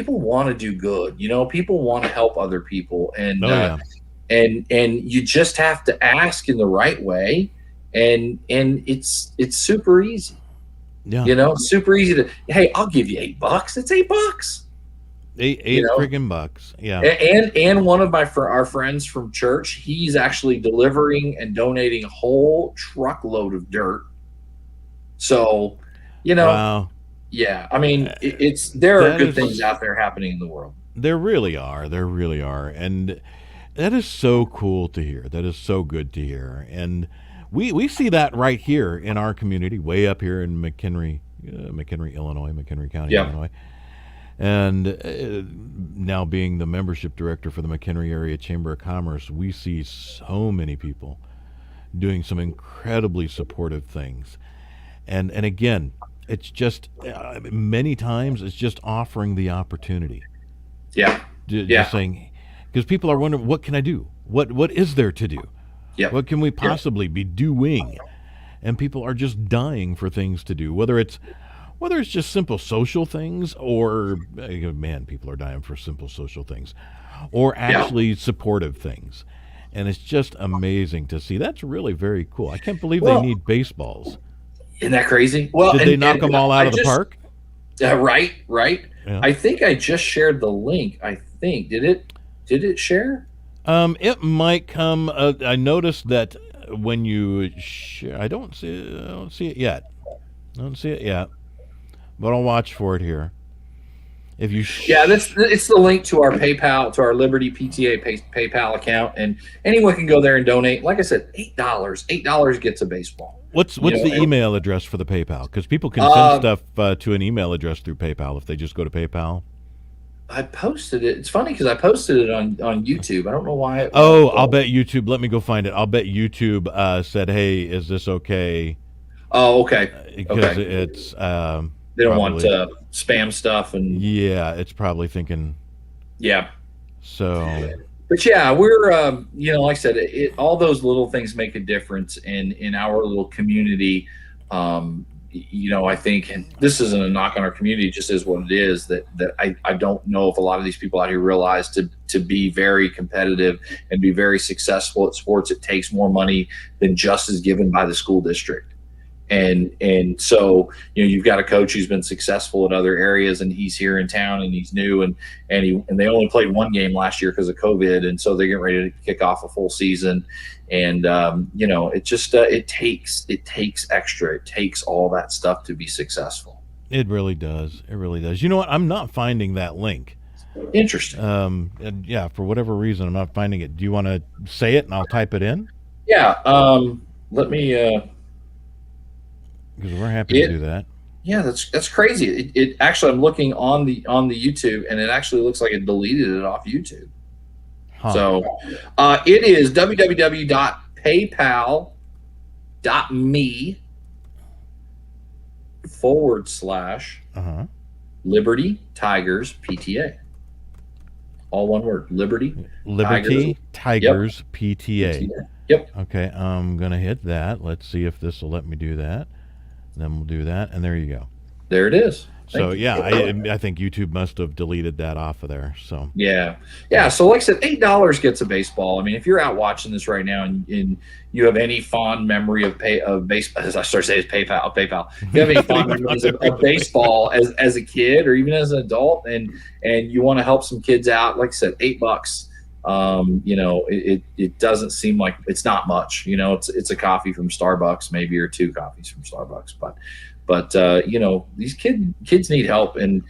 want to do good. People want to help other people, and you just have to ask in the right way. And it's super easy. Yeah. You know, it's super easy to, hey, I'll give you $8. It's $8. Eight friggin' bucks. Yeah. And one of our friends from church, he's actually delivering and donating a whole truckload of dirt. So, you know, Wow. yeah, I mean, there are That good is- things out there happening in the world. There really are. There really are. And that is so cool to hear. That is so good to hear. And we see that right here in our community, way up here in McHenry, Illinois, McHenry County, Yeah. Illinois. And now being the membership director for the McHenry Area Chamber of Commerce, we see so many people doing some incredibly supportive things. And again, it's just many times it's just offering the opportunity. Yeah. Just saying, because people are wondering, what can I do? What is there to do? Yeah. What can we possibly be doing? And people are just dying for things to do, whether it's just simple social things, or man, people are dying for simple social things, or actually supportive things. And it's just amazing to see. That's really very cool. I can't believe they need baseballs. Isn't that crazy? Well, Did they knock them all out of the park? Right. Yeah. I think I just shared the link. I think did it share? It might come. I noticed that when you share, I don't see it yet. But I'll watch for it here. If you it's the link to our PayPal, to our Liberty PTA PayPal account, and anyone can go there and donate. Like I said, $8 gets a baseball. What's the email address for the PayPal? Because people can send stuff to an email address through PayPal if they just go to PayPal. I posted it. It's funny because I posted it on YouTube. I don't know why. I'll bet YouTube. Let me go find it. I'll bet YouTube said, "Hey, is this okay?" Oh, okay. Because it's they don't want spam stuff, and it's probably thinking. Yeah. So. But yeah, we're like I said, all those little things make a difference in our little community. I think, and this isn't a knock on our community, just is what it is, that I don't know if a lot of these people out here realize to be very competitive and be very successful at sports, it takes more money than just is given by the school district. And so, you've got a coach who's been successful at other areas, and he's here in town and he's new, and they only played one game last year because of COVID. And so they're getting ready to kick off a full season. And, it just, it takes extra, it takes all that stuff to be successful. It really does. It really does. You know what? I'm not finding that link. Interesting. And for whatever reason, I'm not finding it. Do you want to say it and I'll type it in? Yeah. Let me, because we're happy to do that. Yeah, that's crazy. It actually, I'm looking on the YouTube, and it actually looks like it deleted it off YouTube. Huh. So it is www.paypal.me/ Liberty Tigers PTA. All one word. Liberty Tigers PTA. Yep. Okay, I'm going to hit that. Let's see if this will let me do that. Then we'll do that, and there you go. There it is. So I think YouTube must have deleted that off of there. So yeah. So like I said, $8 gets a baseball. I mean, if you're out watching this right now and you have any fond memory of baseball, as I start saying, PayPal. If you have any fond memories of baseball as a kid or even as an adult, and you want to help some kids out, like I said, $8. It doesn't seem like it's not much. It's a coffee from Starbucks, maybe, or 2 coffees from Starbucks, but these kids need help, and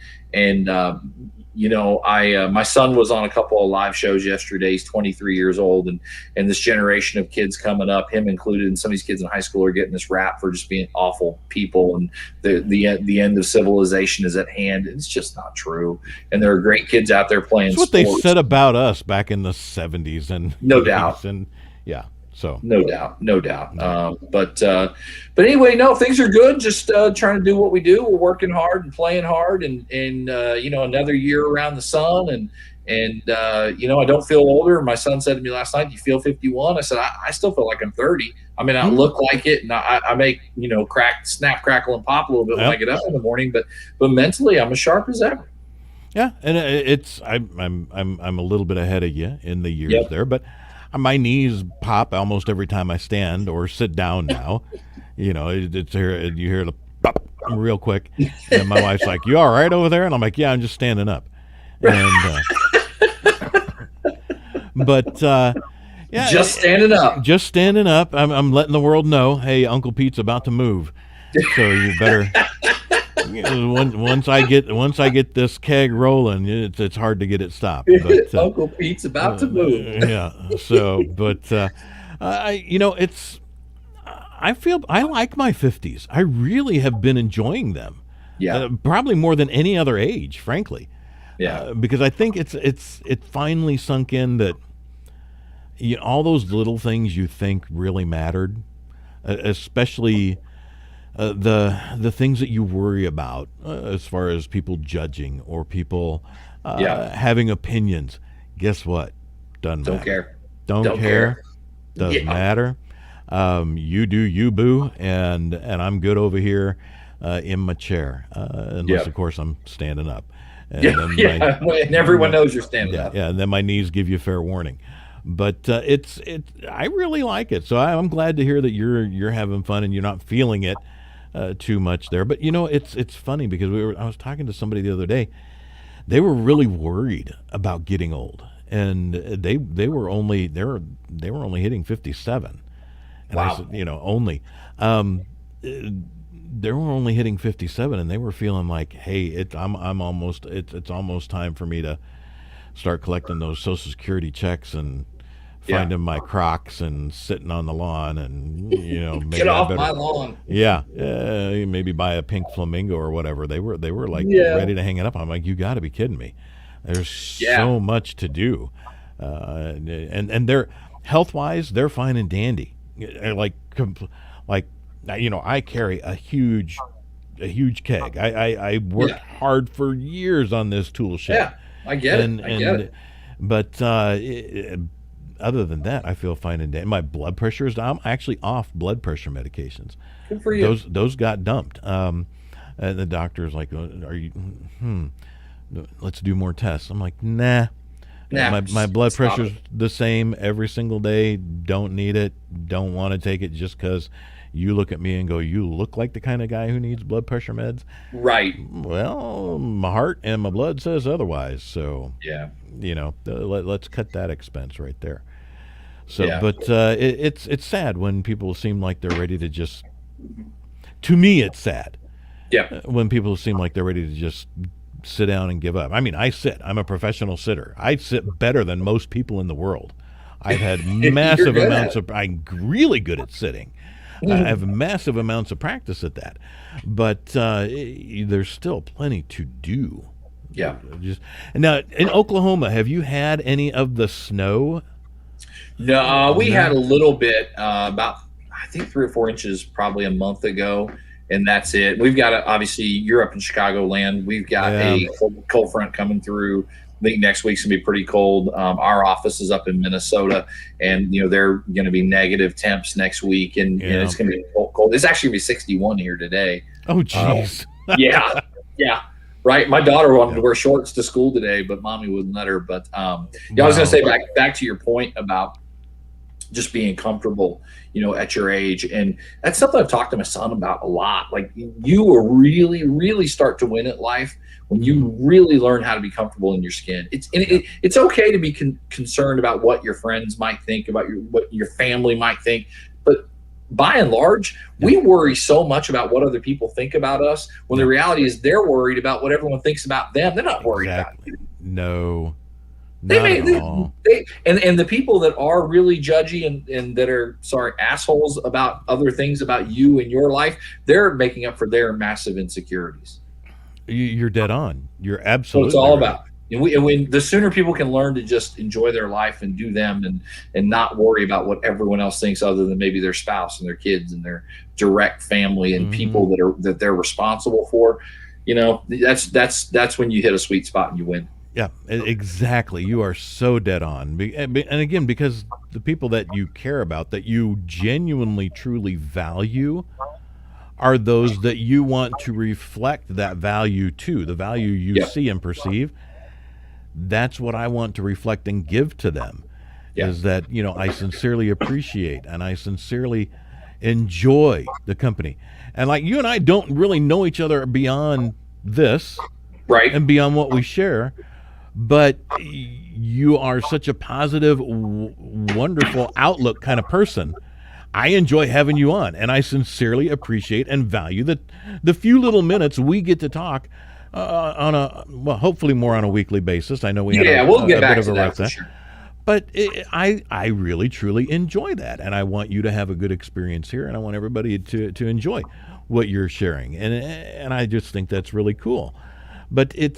my son was on a couple of live shows yesterday. He's 23 years old, and this generation of kids coming up, him included, and some of these kids in high school are getting this rap for just being awful people, and the end of civilization is at hand. It's just not true. And there are great kids out there playing That's what sports. they said about us back in the 70s, and no doubt. And yeah. So no doubt. But anyway, no, things are good. Just trying to do what we do. We're working hard and playing hard, and another year around the sun, and I don't feel older. My son said to me last night, "Do you feel 51?" I said, "I still feel like I'm 30. I mean, I look like it, and I make snap, crackle, and pop a little bit when I get up in the morning, but mentally, I'm as sharp as ever." Yeah, and I'm a little bit ahead of you in the years there, but my knees pop almost every time I stand or sit down now. You hear the pop, real quick. And my wife's like, "You all right over there?" And I'm like, "Yeah, I'm just standing up." And but yeah, Just standing up. just standing up. I'm letting the world know, hey, Uncle Pete's about to move, so you better. Once I get this keg rolling, it's hard to get it stopped. But Uncle Pete's about to move. yeah. So, but it's. I like my 50s. I really have been enjoying them. Yeah. Probably more than any other age, frankly. Yeah. Because I think it finally sunk in that all those little things you think really mattered, especially the things that you worry about as far as people judging or people having opinions. Guess what? Don't matter. Care. Don't care. Doesn't matter. You do you, boo, and I'm good over here in my chair, unless of course I'm standing up. And and everyone knows you're standing up. Yeah, and then my knees give you fair warning. But I really like it. So I'm glad to hear that you're having fun and you're not feeling it too much there. But it's funny because I was talking to somebody the other day. They were really worried about getting old, and they were only hitting 57. And wow. I said, only. They were only hitting 57, and they were feeling like, hey, it's almost time for me to start collecting those Social Security checks and finding my Crocs and sitting on the lawn and maybe get off my lawn. Yeah, maybe buy a pink flamingo or whatever. They were like ready to hang it up. I'm like, you got to be kidding me. There's so much to do, and they're health-wise, they're fine and dandy. I carry a huge keg. I worked hard for years on this tool shed. Yeah, I get it. But other than that, I feel fine and dandy. My blood pressure is down. I'm actually off blood pressure medications. Good for you. Those got dumped. And the doctor's like, "Are you? Let's do more tests." I'm like, "Nah." My blood pressure's the same every single day. Don't need it. Don't want to take it just because you look at me and go, you look like the kind of guy who needs blood pressure meds. Right. Well, my heart and my blood says otherwise. So, yeah, let's cut that expense right there. So, but it's sad when people seem like they're ready to just. To me, it's sad. Yeah. When people seem like they're ready to just sit down and give up. I mean, I sit. I'm a professional sitter. I sit better than most people in the world. I've had massive amounts of. I'm really good at sitting. I have massive amounts of practice at that, but there's still plenty to do. Yeah. Now in Oklahoma, have you had any of the snow? No, we had a little bit, about I think 3 or 4 inches, probably a month ago, and that's it. We've got obviously you're up in Chicagoland. We've got a cold front coming through. I think next week's gonna be pretty cold. Our office is up in Minnesota, and they're gonna be negative temps next week, and it's gonna be cold. It's actually gonna be 61 here today. Oh, jeez. Yeah. Right. My daughter wanted to wear shorts to school today, but mommy wouldn't let her. But I was gonna say back to your point about just being comfortable, at your age, and that's something I've talked to my son about a lot. Like, you will really, really start to win at life when you really learn how to be comfortable in your skin. It's okay to be concerned about what your friends might think, about what your family might think, but by and large, we worry so much about what other people think about us, when the reality is they're worried about what everyone thinks about them. They're not worried about you. No. And the people that are really judgy and that are assholes about other things about you and your life, they're making up for their massive insecurities. You're dead on. You're absolutely. So it's all right. about. And the sooner people can learn to just enjoy their life and do them and not worry about what everyone else thinks, other than maybe their spouse and their kids and their direct family and people that they're responsible for, that's when you hit a sweet spot and you win. Yeah, exactly. You are so dead on. And again, because the people that you care about, that you genuinely, truly value, are those that you want to reflect that value to, the value you see and perceive. That's what I want to reflect and give to them, is that, I sincerely appreciate, and I sincerely enjoy the company. And like you and I don't really know each other beyond this Right. and beyond what we share, but you are such a positive, wonderful outlook kind of person. I enjoy having you on, and I sincerely appreciate and value the few little minutes we get to talk on hopefully more on a weekly basis. I know we had we'll get a back bit of to a that rough for day. sure. But I really, truly enjoy that, and I want you to have a good experience here, and I want everybody to enjoy what you're sharing, and I just think that's really cool. But it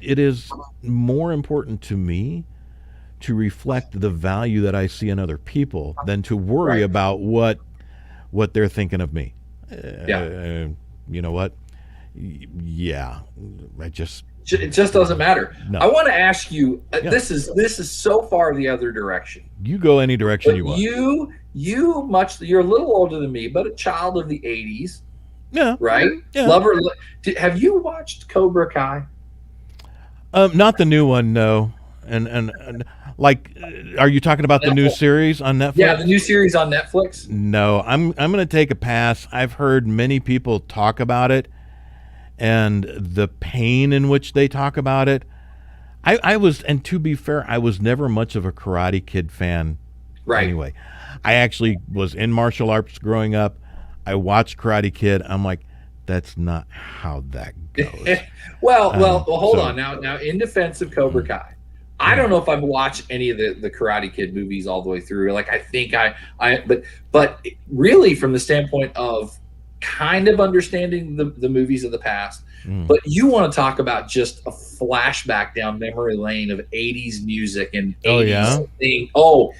is more important to me to reflect the value that I see in other people than to worry Right. about what they're thinking of me. Yeah. You know what? Yeah, I just It just doesn't matter. No. I want to ask you. Yeah. This is so far the other direction. You go any direction But you want. you're a little older than me, but a child of the '80s, Yeah. right? Yeah. Lover. Have you watched Cobra Kai? Not the new one, no. And like, are you talking about the new series on Netflix? Yeah, the new series on Netflix. No, I'm going to take a pass. I've heard many people talk about it, and the pain in which they talk about it. I was, and to be fair, I was never much of a Karate Kid fan. Right. Anyway, I actually was in martial arts growing up. I watched Karate Kid. I'm like, that's not how that goes. well, hold so- on. Now, in defense of Cobra Kai, I don't know if I've watched any of the Karate Kid movies all the way through. Like, I think but really from the standpoint of kind of understanding the movies of the past. But you want to talk about just a flashback down memory lane of '80s music and '80s thing. So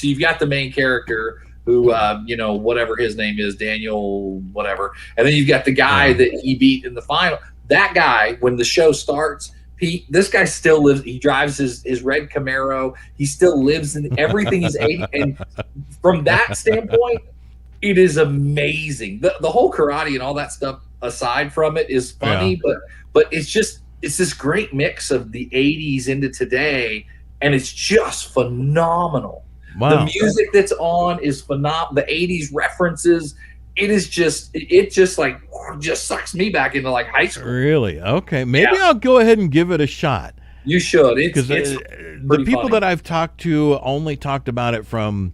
you've got the main character who whatever his name is, Daniel whatever, and then you've got the guy that he beat in the final. That guy, when the show starts, Pete, this guy still lives. He drives his red Camaro. He still lives in everything. He's 80, and from that standpoint, it is amazing. The whole karate and all that stuff aside from it is funny, but it's this great mix of the '80s into today, and it's just phenomenal. Wow. The music that's on is phenomenal. The '80s references, it just sucks me back into like high school. Really? Okay. Maybe I'll go ahead and give it a shot. You should. Because the people that I've talked to only talked about it from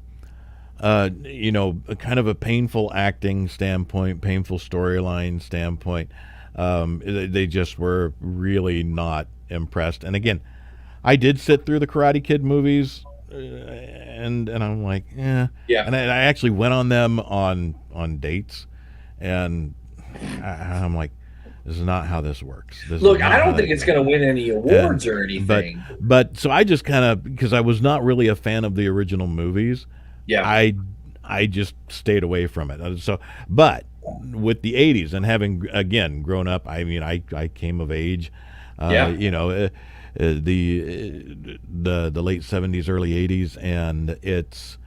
kind of a painful acting standpoint, painful storyline standpoint. They just were really not impressed. And again, I did sit through the Karate Kid movies, and I'm like, yeah. And I actually went on them on dates, and I'm like, this is not how this works. Look, I don't think it's going to win any awards or anything. But so I just kind of, because I was not really a fan of the original movies. Yeah, I just stayed away from it. So, but with the '80s and having again grown up, I mean, I came of age. The late '70s, early '80s, and it's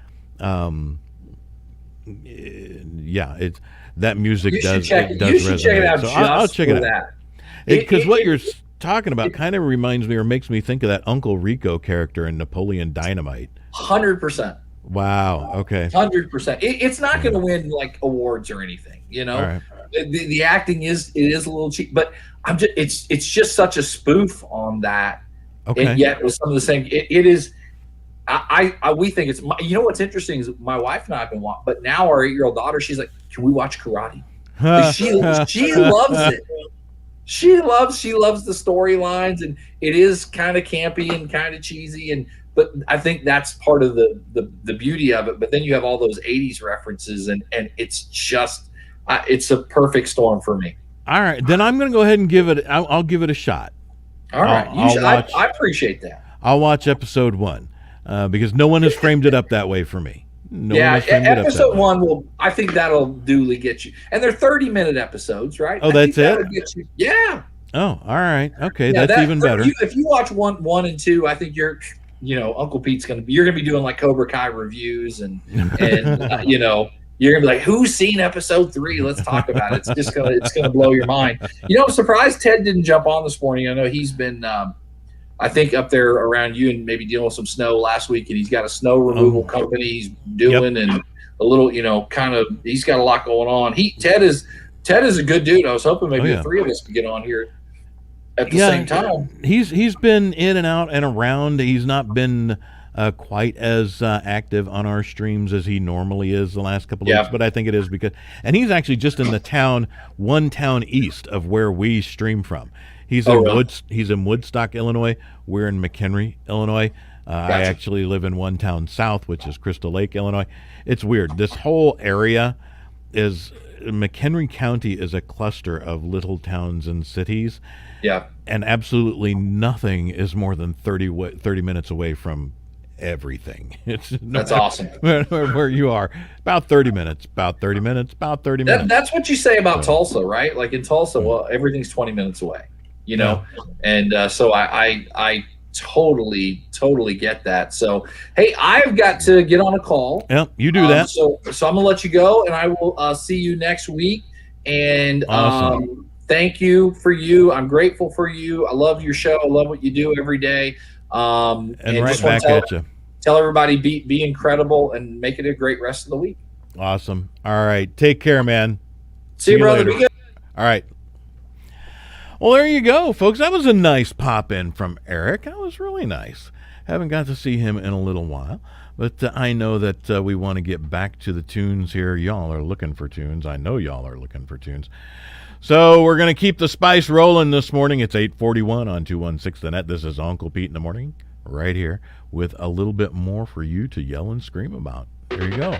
it's that music does resonate. You should check it out. So I'll check it out because what you're talking about kind of reminds me or makes me think of that Uncle Rico character in Napoleon Dynamite. 100%. Wow. Okay. 100%. It's not going to win like awards or anything. You know, right. The acting is a little cheap, but it's just such a spoof on that. Okay. And yet with some of the same, it is. We think it's. What's interesting is my wife and I have been watching, but now our 8-year-old daughter, she's like, "Can we watch karate?" She loves it. She loves the storylines, and it is kind of campy and kind of cheesy, but I think that's part of the beauty of it. But then you have all those '80s references, and it's just it's a perfect storm for me. All right, then I'm going to go ahead and give it. I'll give it a shot. All right, I appreciate that. I'll watch episode 1 because no one has framed it up that way for me. Episode 1 I think that'll duly get you. And they're 30-minute episodes, right? Oh, that's it? Get you. Yeah. Oh, all right. Okay, that's even better. If you watch one and 2, I think you're Uncle Pete's you're gonna be doing like Cobra Kai reviews and you're gonna be like, who's seen episode 3? Let's talk about it. It's gonna blow your mind. I'm surprised Ted didn't jump on this morning. I know he's been I think up there around you and maybe dealing with some snow last week, and he's got a snow removal company he's doing, and a little, kind of, he's got a lot going on. Ted is a good dude. I was hoping maybe the three of us could get on here at the same time. He's been in and out and around. He's not been quite as active on our streams as he normally is the last couple of weeks, but I think it is because, and he's actually just in the one town east of where we stream from. He's in Woodstock, Illinois. We're in McHenry, Illinois. Gotcha. I actually live in one town south, which is Crystal Lake, Illinois. It's weird. This whole area McHenry County is a cluster of little towns and cities. Yeah. And absolutely nothing is more than 30 minutes away from everything. That's awesome. Where you are, about 30 minutes. That's what you say about Tulsa, right? Like in Tulsa, well, everything's 20 minutes away, and so I totally get that. So, hey, I've got to get on a call. Yep, you do that. So I'm gonna let you go, and I will see you next week. And awesome. Thank you for you. I'm grateful for you. I love your show. I love what you do every day. And right back at you. Tell everybody be incredible and make it a great rest of the week. Awesome. All right. Take care, man. See you, brother. Be good. All right. Well, there you go, folks. That was a nice pop in from Eric. That was really nice. Haven't got to see him in a little while, but I know that we want to get back to the tunes here. Y'all are looking for tunes. I know y'all are looking for tunes. So we're going to keep the spice rolling this morning. It's 8:41 on 216 The Net. This is Uncle Pete in the morning, right here, with a little bit more for you to yell and scream about. Here you go.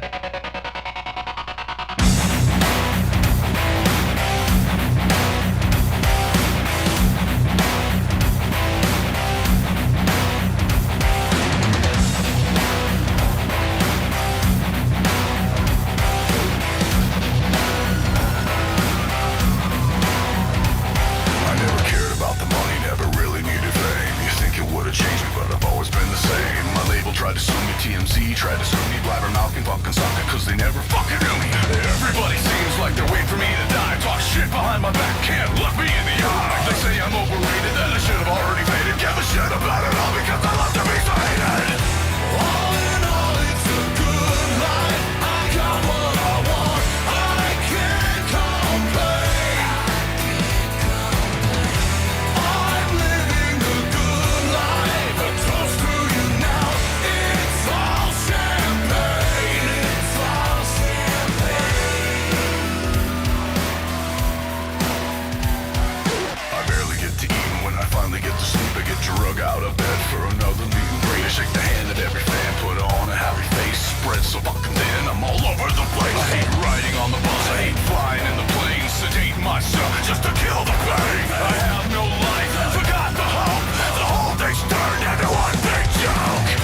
Tried to sue me, blabbermouth and fucking sucker, cause they never fucking knew me. Everybody seems like they're waiting for me to die. Talk shit behind my back, can't look me in the eye. They say I'm overrated, that I should have already faded. Give a shit about it all because I love to be so hated. All in all, it's a good life. I got what I want, I can't complain. I'm living a good life, a toast to you now. It's all champagne, it's all champagne. I barely get to eat, and when I finally get to sleep, I get drug out of bed for another meet and greet. I shake the hand of every fan, put on a happy face, spread so fucking thin, I'm all over the place. I hate riding on the bus, I hate flying in the plane, sedate myself just to kill the pain. I have no life, forgot the hope, the whole thing's turned into one big joke.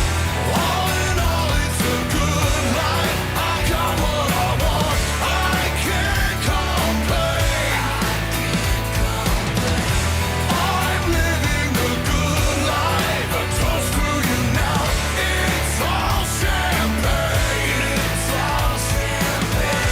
All in all, it's a good life, I got what I want, I can't complain. I'm living a good life, a toast to you now. It's all champagne, it's all champagne.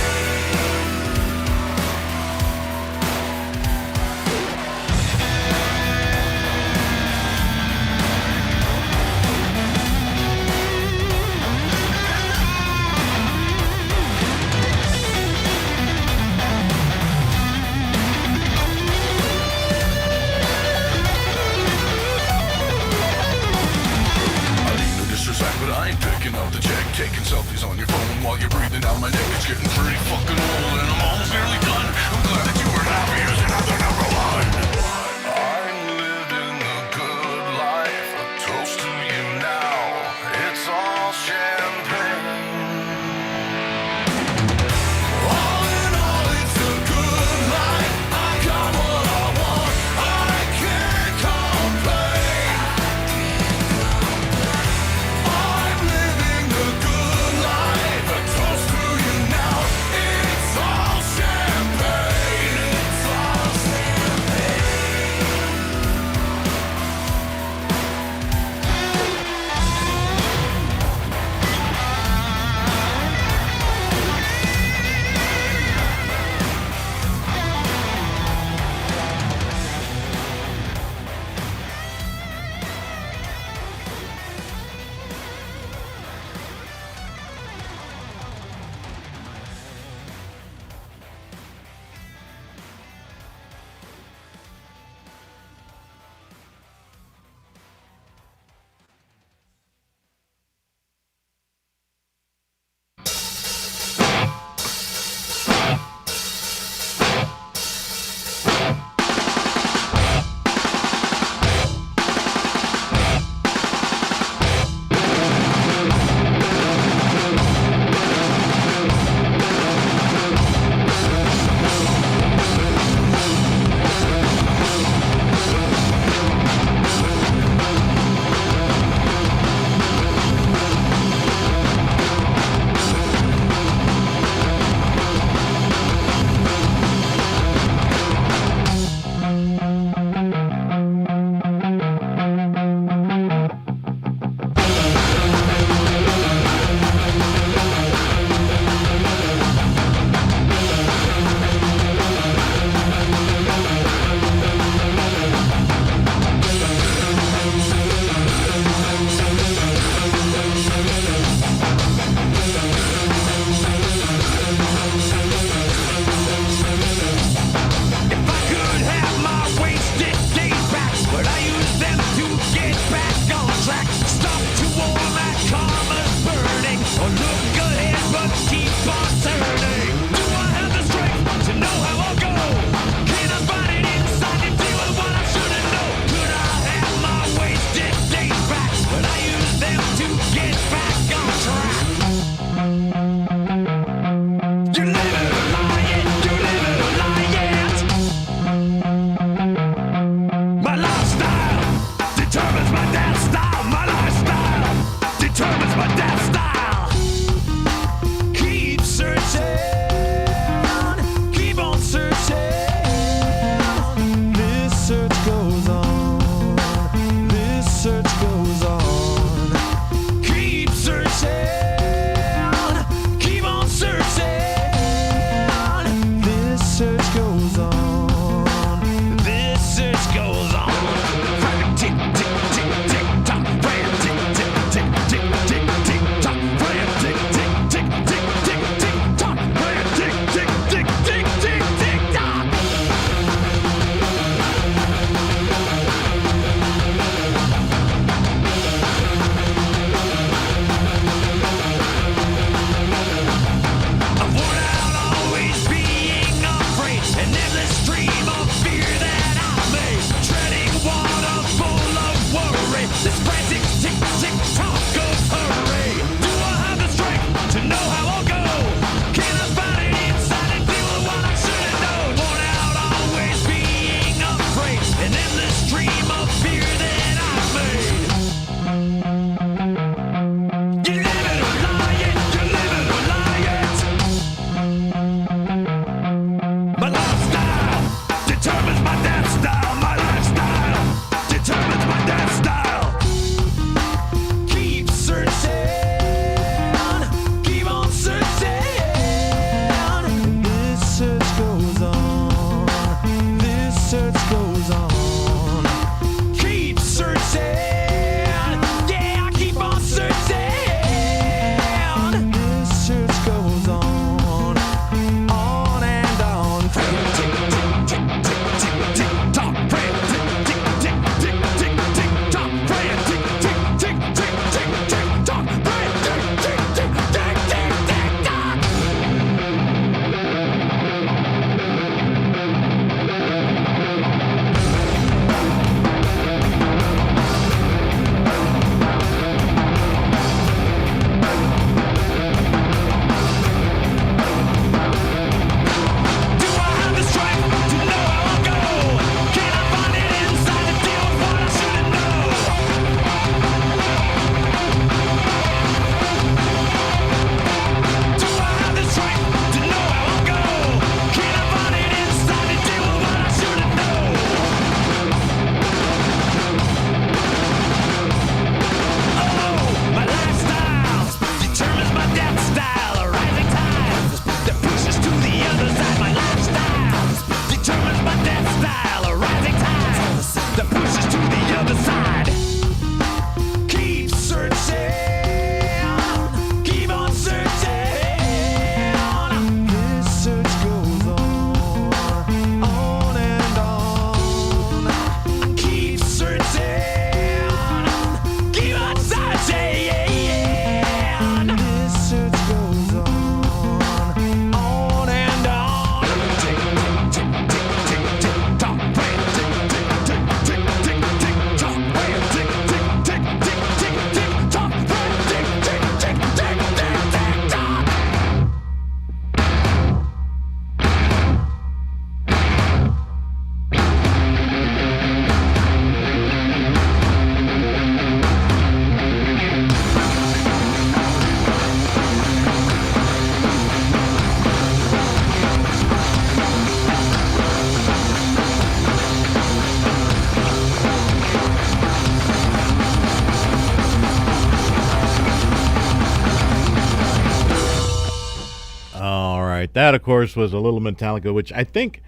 right. That, of course, was a little Metallica, which I think,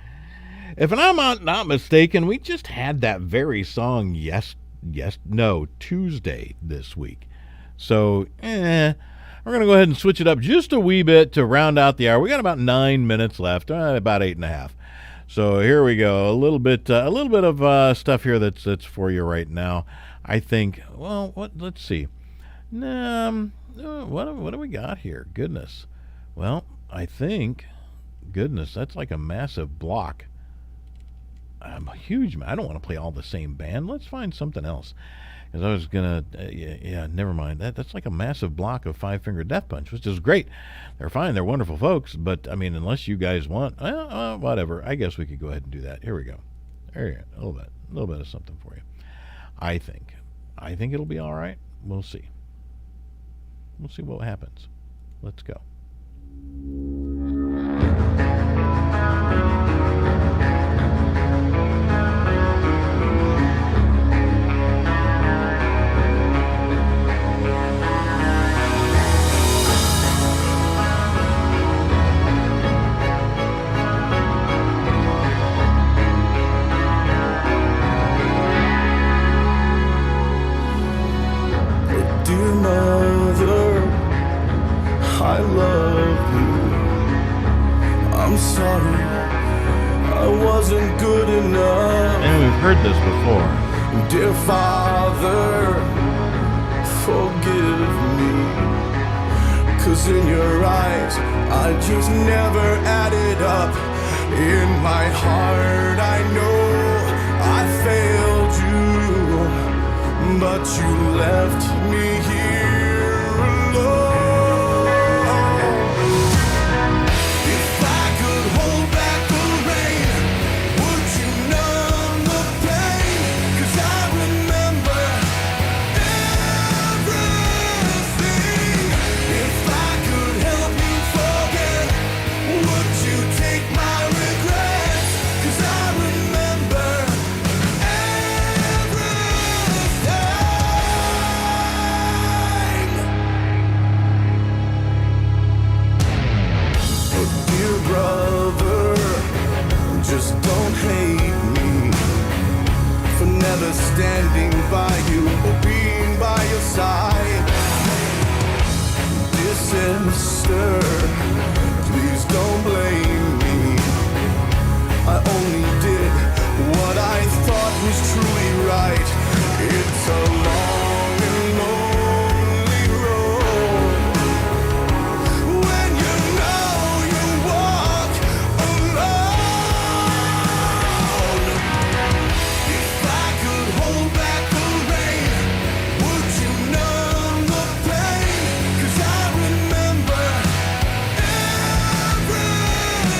if I'm not mistaken, we just had that very song Tuesday this week. So, we're going to go ahead and switch it up just a wee bit to round out the hour. We got about 9 minutes left, about 8.5. So here we go. A little bit of stuff here that's for you right now. I think. Well, let's see. What do we got here? Goodness. Well, I think. Goodness, that's like a massive block. I'm a huge. I don't want to play all the same band. Let's find something else. Because I was gonna, never mind. That's like a massive block of Five Finger Death Punch, which is great. They're fine. They're wonderful folks. But I mean, unless you guys want, whatever. I guess we could go ahead and do that. Here we go. There you go. A little bit of something for you. I think it'll be all right. We'll see. We'll see what happens. Let's go. Dear mother, I love you. I'm sorry, I wasn't good enough. And we've heard this before. Dear father, forgive me. 'Cause in your eyes, I just never added up. In my heart, I know I failed you, but you left me here alone. If I could hold back the rain, would you numb the pain? 'Cause I remember everything. If I could help you forget, would you take my regrets? 'Cause I remember dear brother, just don't hate me for never standing by you or being by your side. Dear sister, please don't blame me. I only did what I thought was truly right. It's a long and lonely road when you know you walk alone. If I could hold back the rain, would you numb the pain? 'Cause I remember everything.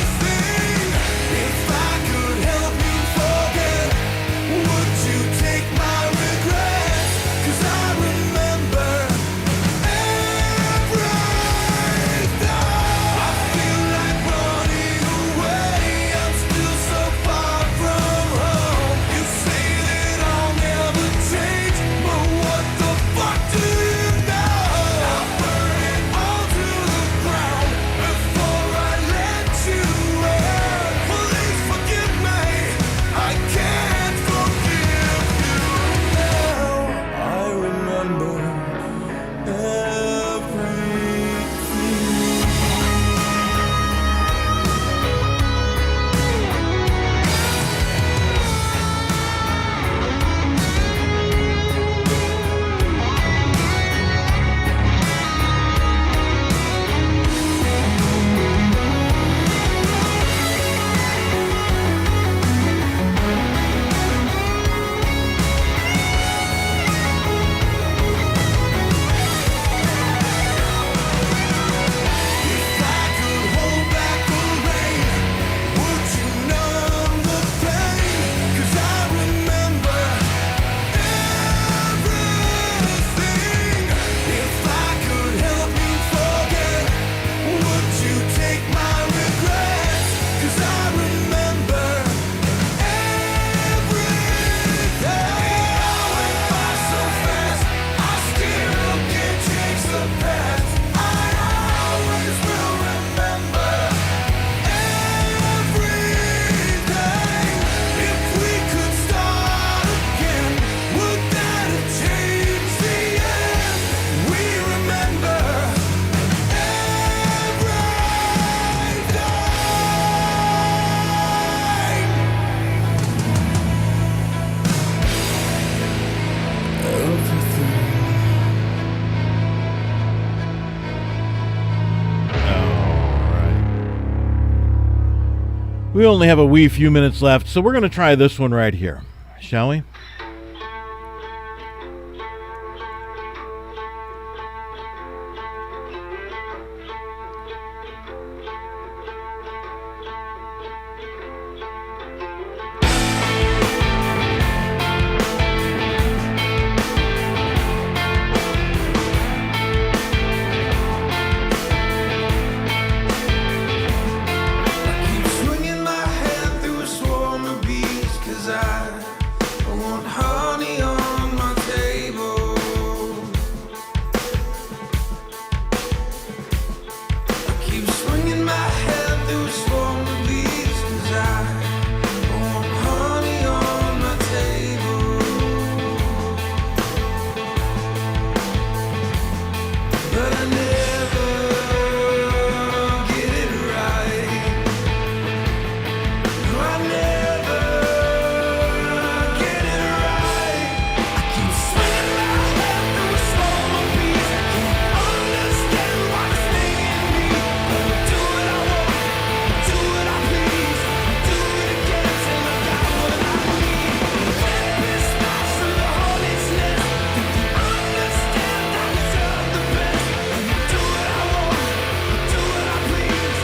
We only have a wee few minutes left, so we're going to try this one right here, shall we? Keep swinging my hand through a swarm of bees, 'cause I want honey on my table. I keep swinging my hand through a swarm of bees, 'cause I want honey on my table. But I never get it right. No, I never get it right. I keep swinging my hand through a swarm of bees. I can't understand why it's stinging me. But I do what I want, do what I please, do it again till I got what I need. This smash through the hornet's nest. Do you understand I deserve the best? Do what I want, do what I please,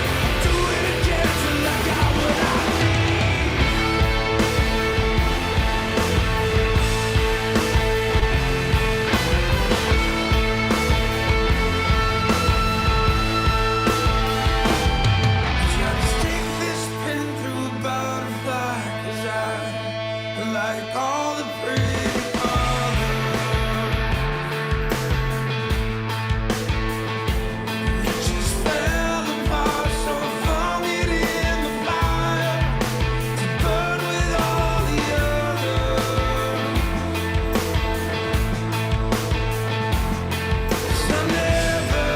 do it again till I got what I need. Try to stick this pin through a butterfly, 'cause I like all the pretty colors. It just fell apart, so I flung it in the fire to burn with all the others. 'Cause I never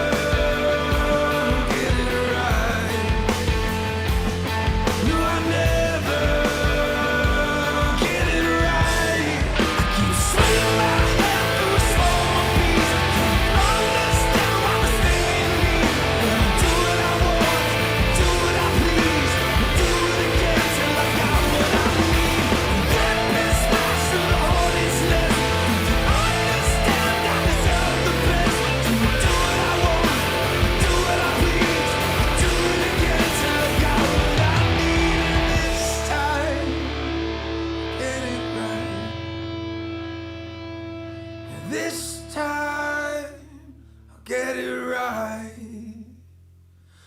get it right. No, I never get it right. I keep swinging my hand through a swarm of bees. I can't understand why it's stinging me. But I do what I want, do what I please, do it again till I got what I need. Let me smash through the hornet's nest. Do you understand I deserve the best? Do what I want, do what I please, do it again till I got what I need. And this time, get it right. And this time, I'll get it right.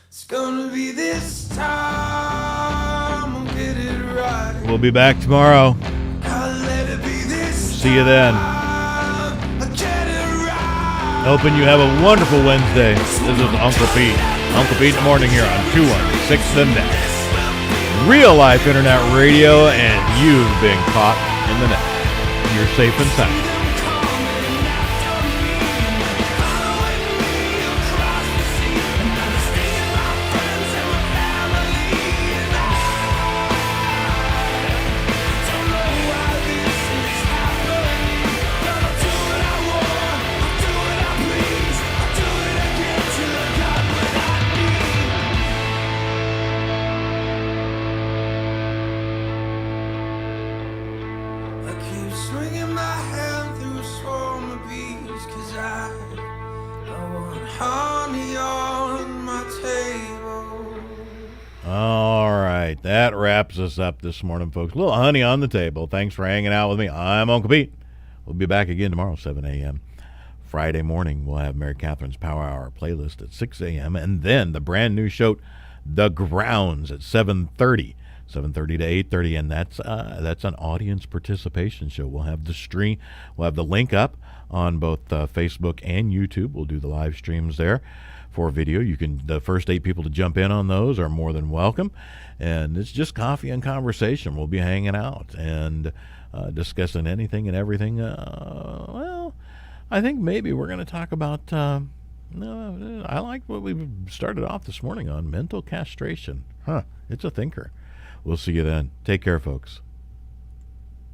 It's gonna be this time, I'll get it right. We'll be back tomorrow. I'll let it be this See you then. time, I'll get it right. Hoping you have a wonderful Wednesday. This is Uncle Pete. Uncle Pete in the morning here on 216 The Net. Real life internet radio, and you've been caught in the net. You're safe and sound. I keep swinging my hand through a swarm of bees, 'cause I want honey on my table. All right, that wraps us up this morning, folks. A little honey on the table. Thanks for hanging out with me. I'm Uncle Pete. We'll be back again tomorrow, 7 a.m. Friday morning, we'll have Mary Catherine's Power Hour playlist at 6 a.m. And then the brand new show, The Grounds, at 7:30 to 8:30. And that's an audience participation show. We'll have the stream. We'll have the link up on both Facebook and YouTube. We'll do the live streams there for video. The first 8 people to jump in on those are more than welcome. And it's just coffee and conversation. We'll be hanging out and discussing anything and everything. Well, I think maybe we're going to talk about, I like what we started off this morning on, mental castration. It's a thinker. We'll see you then. Take care, folks.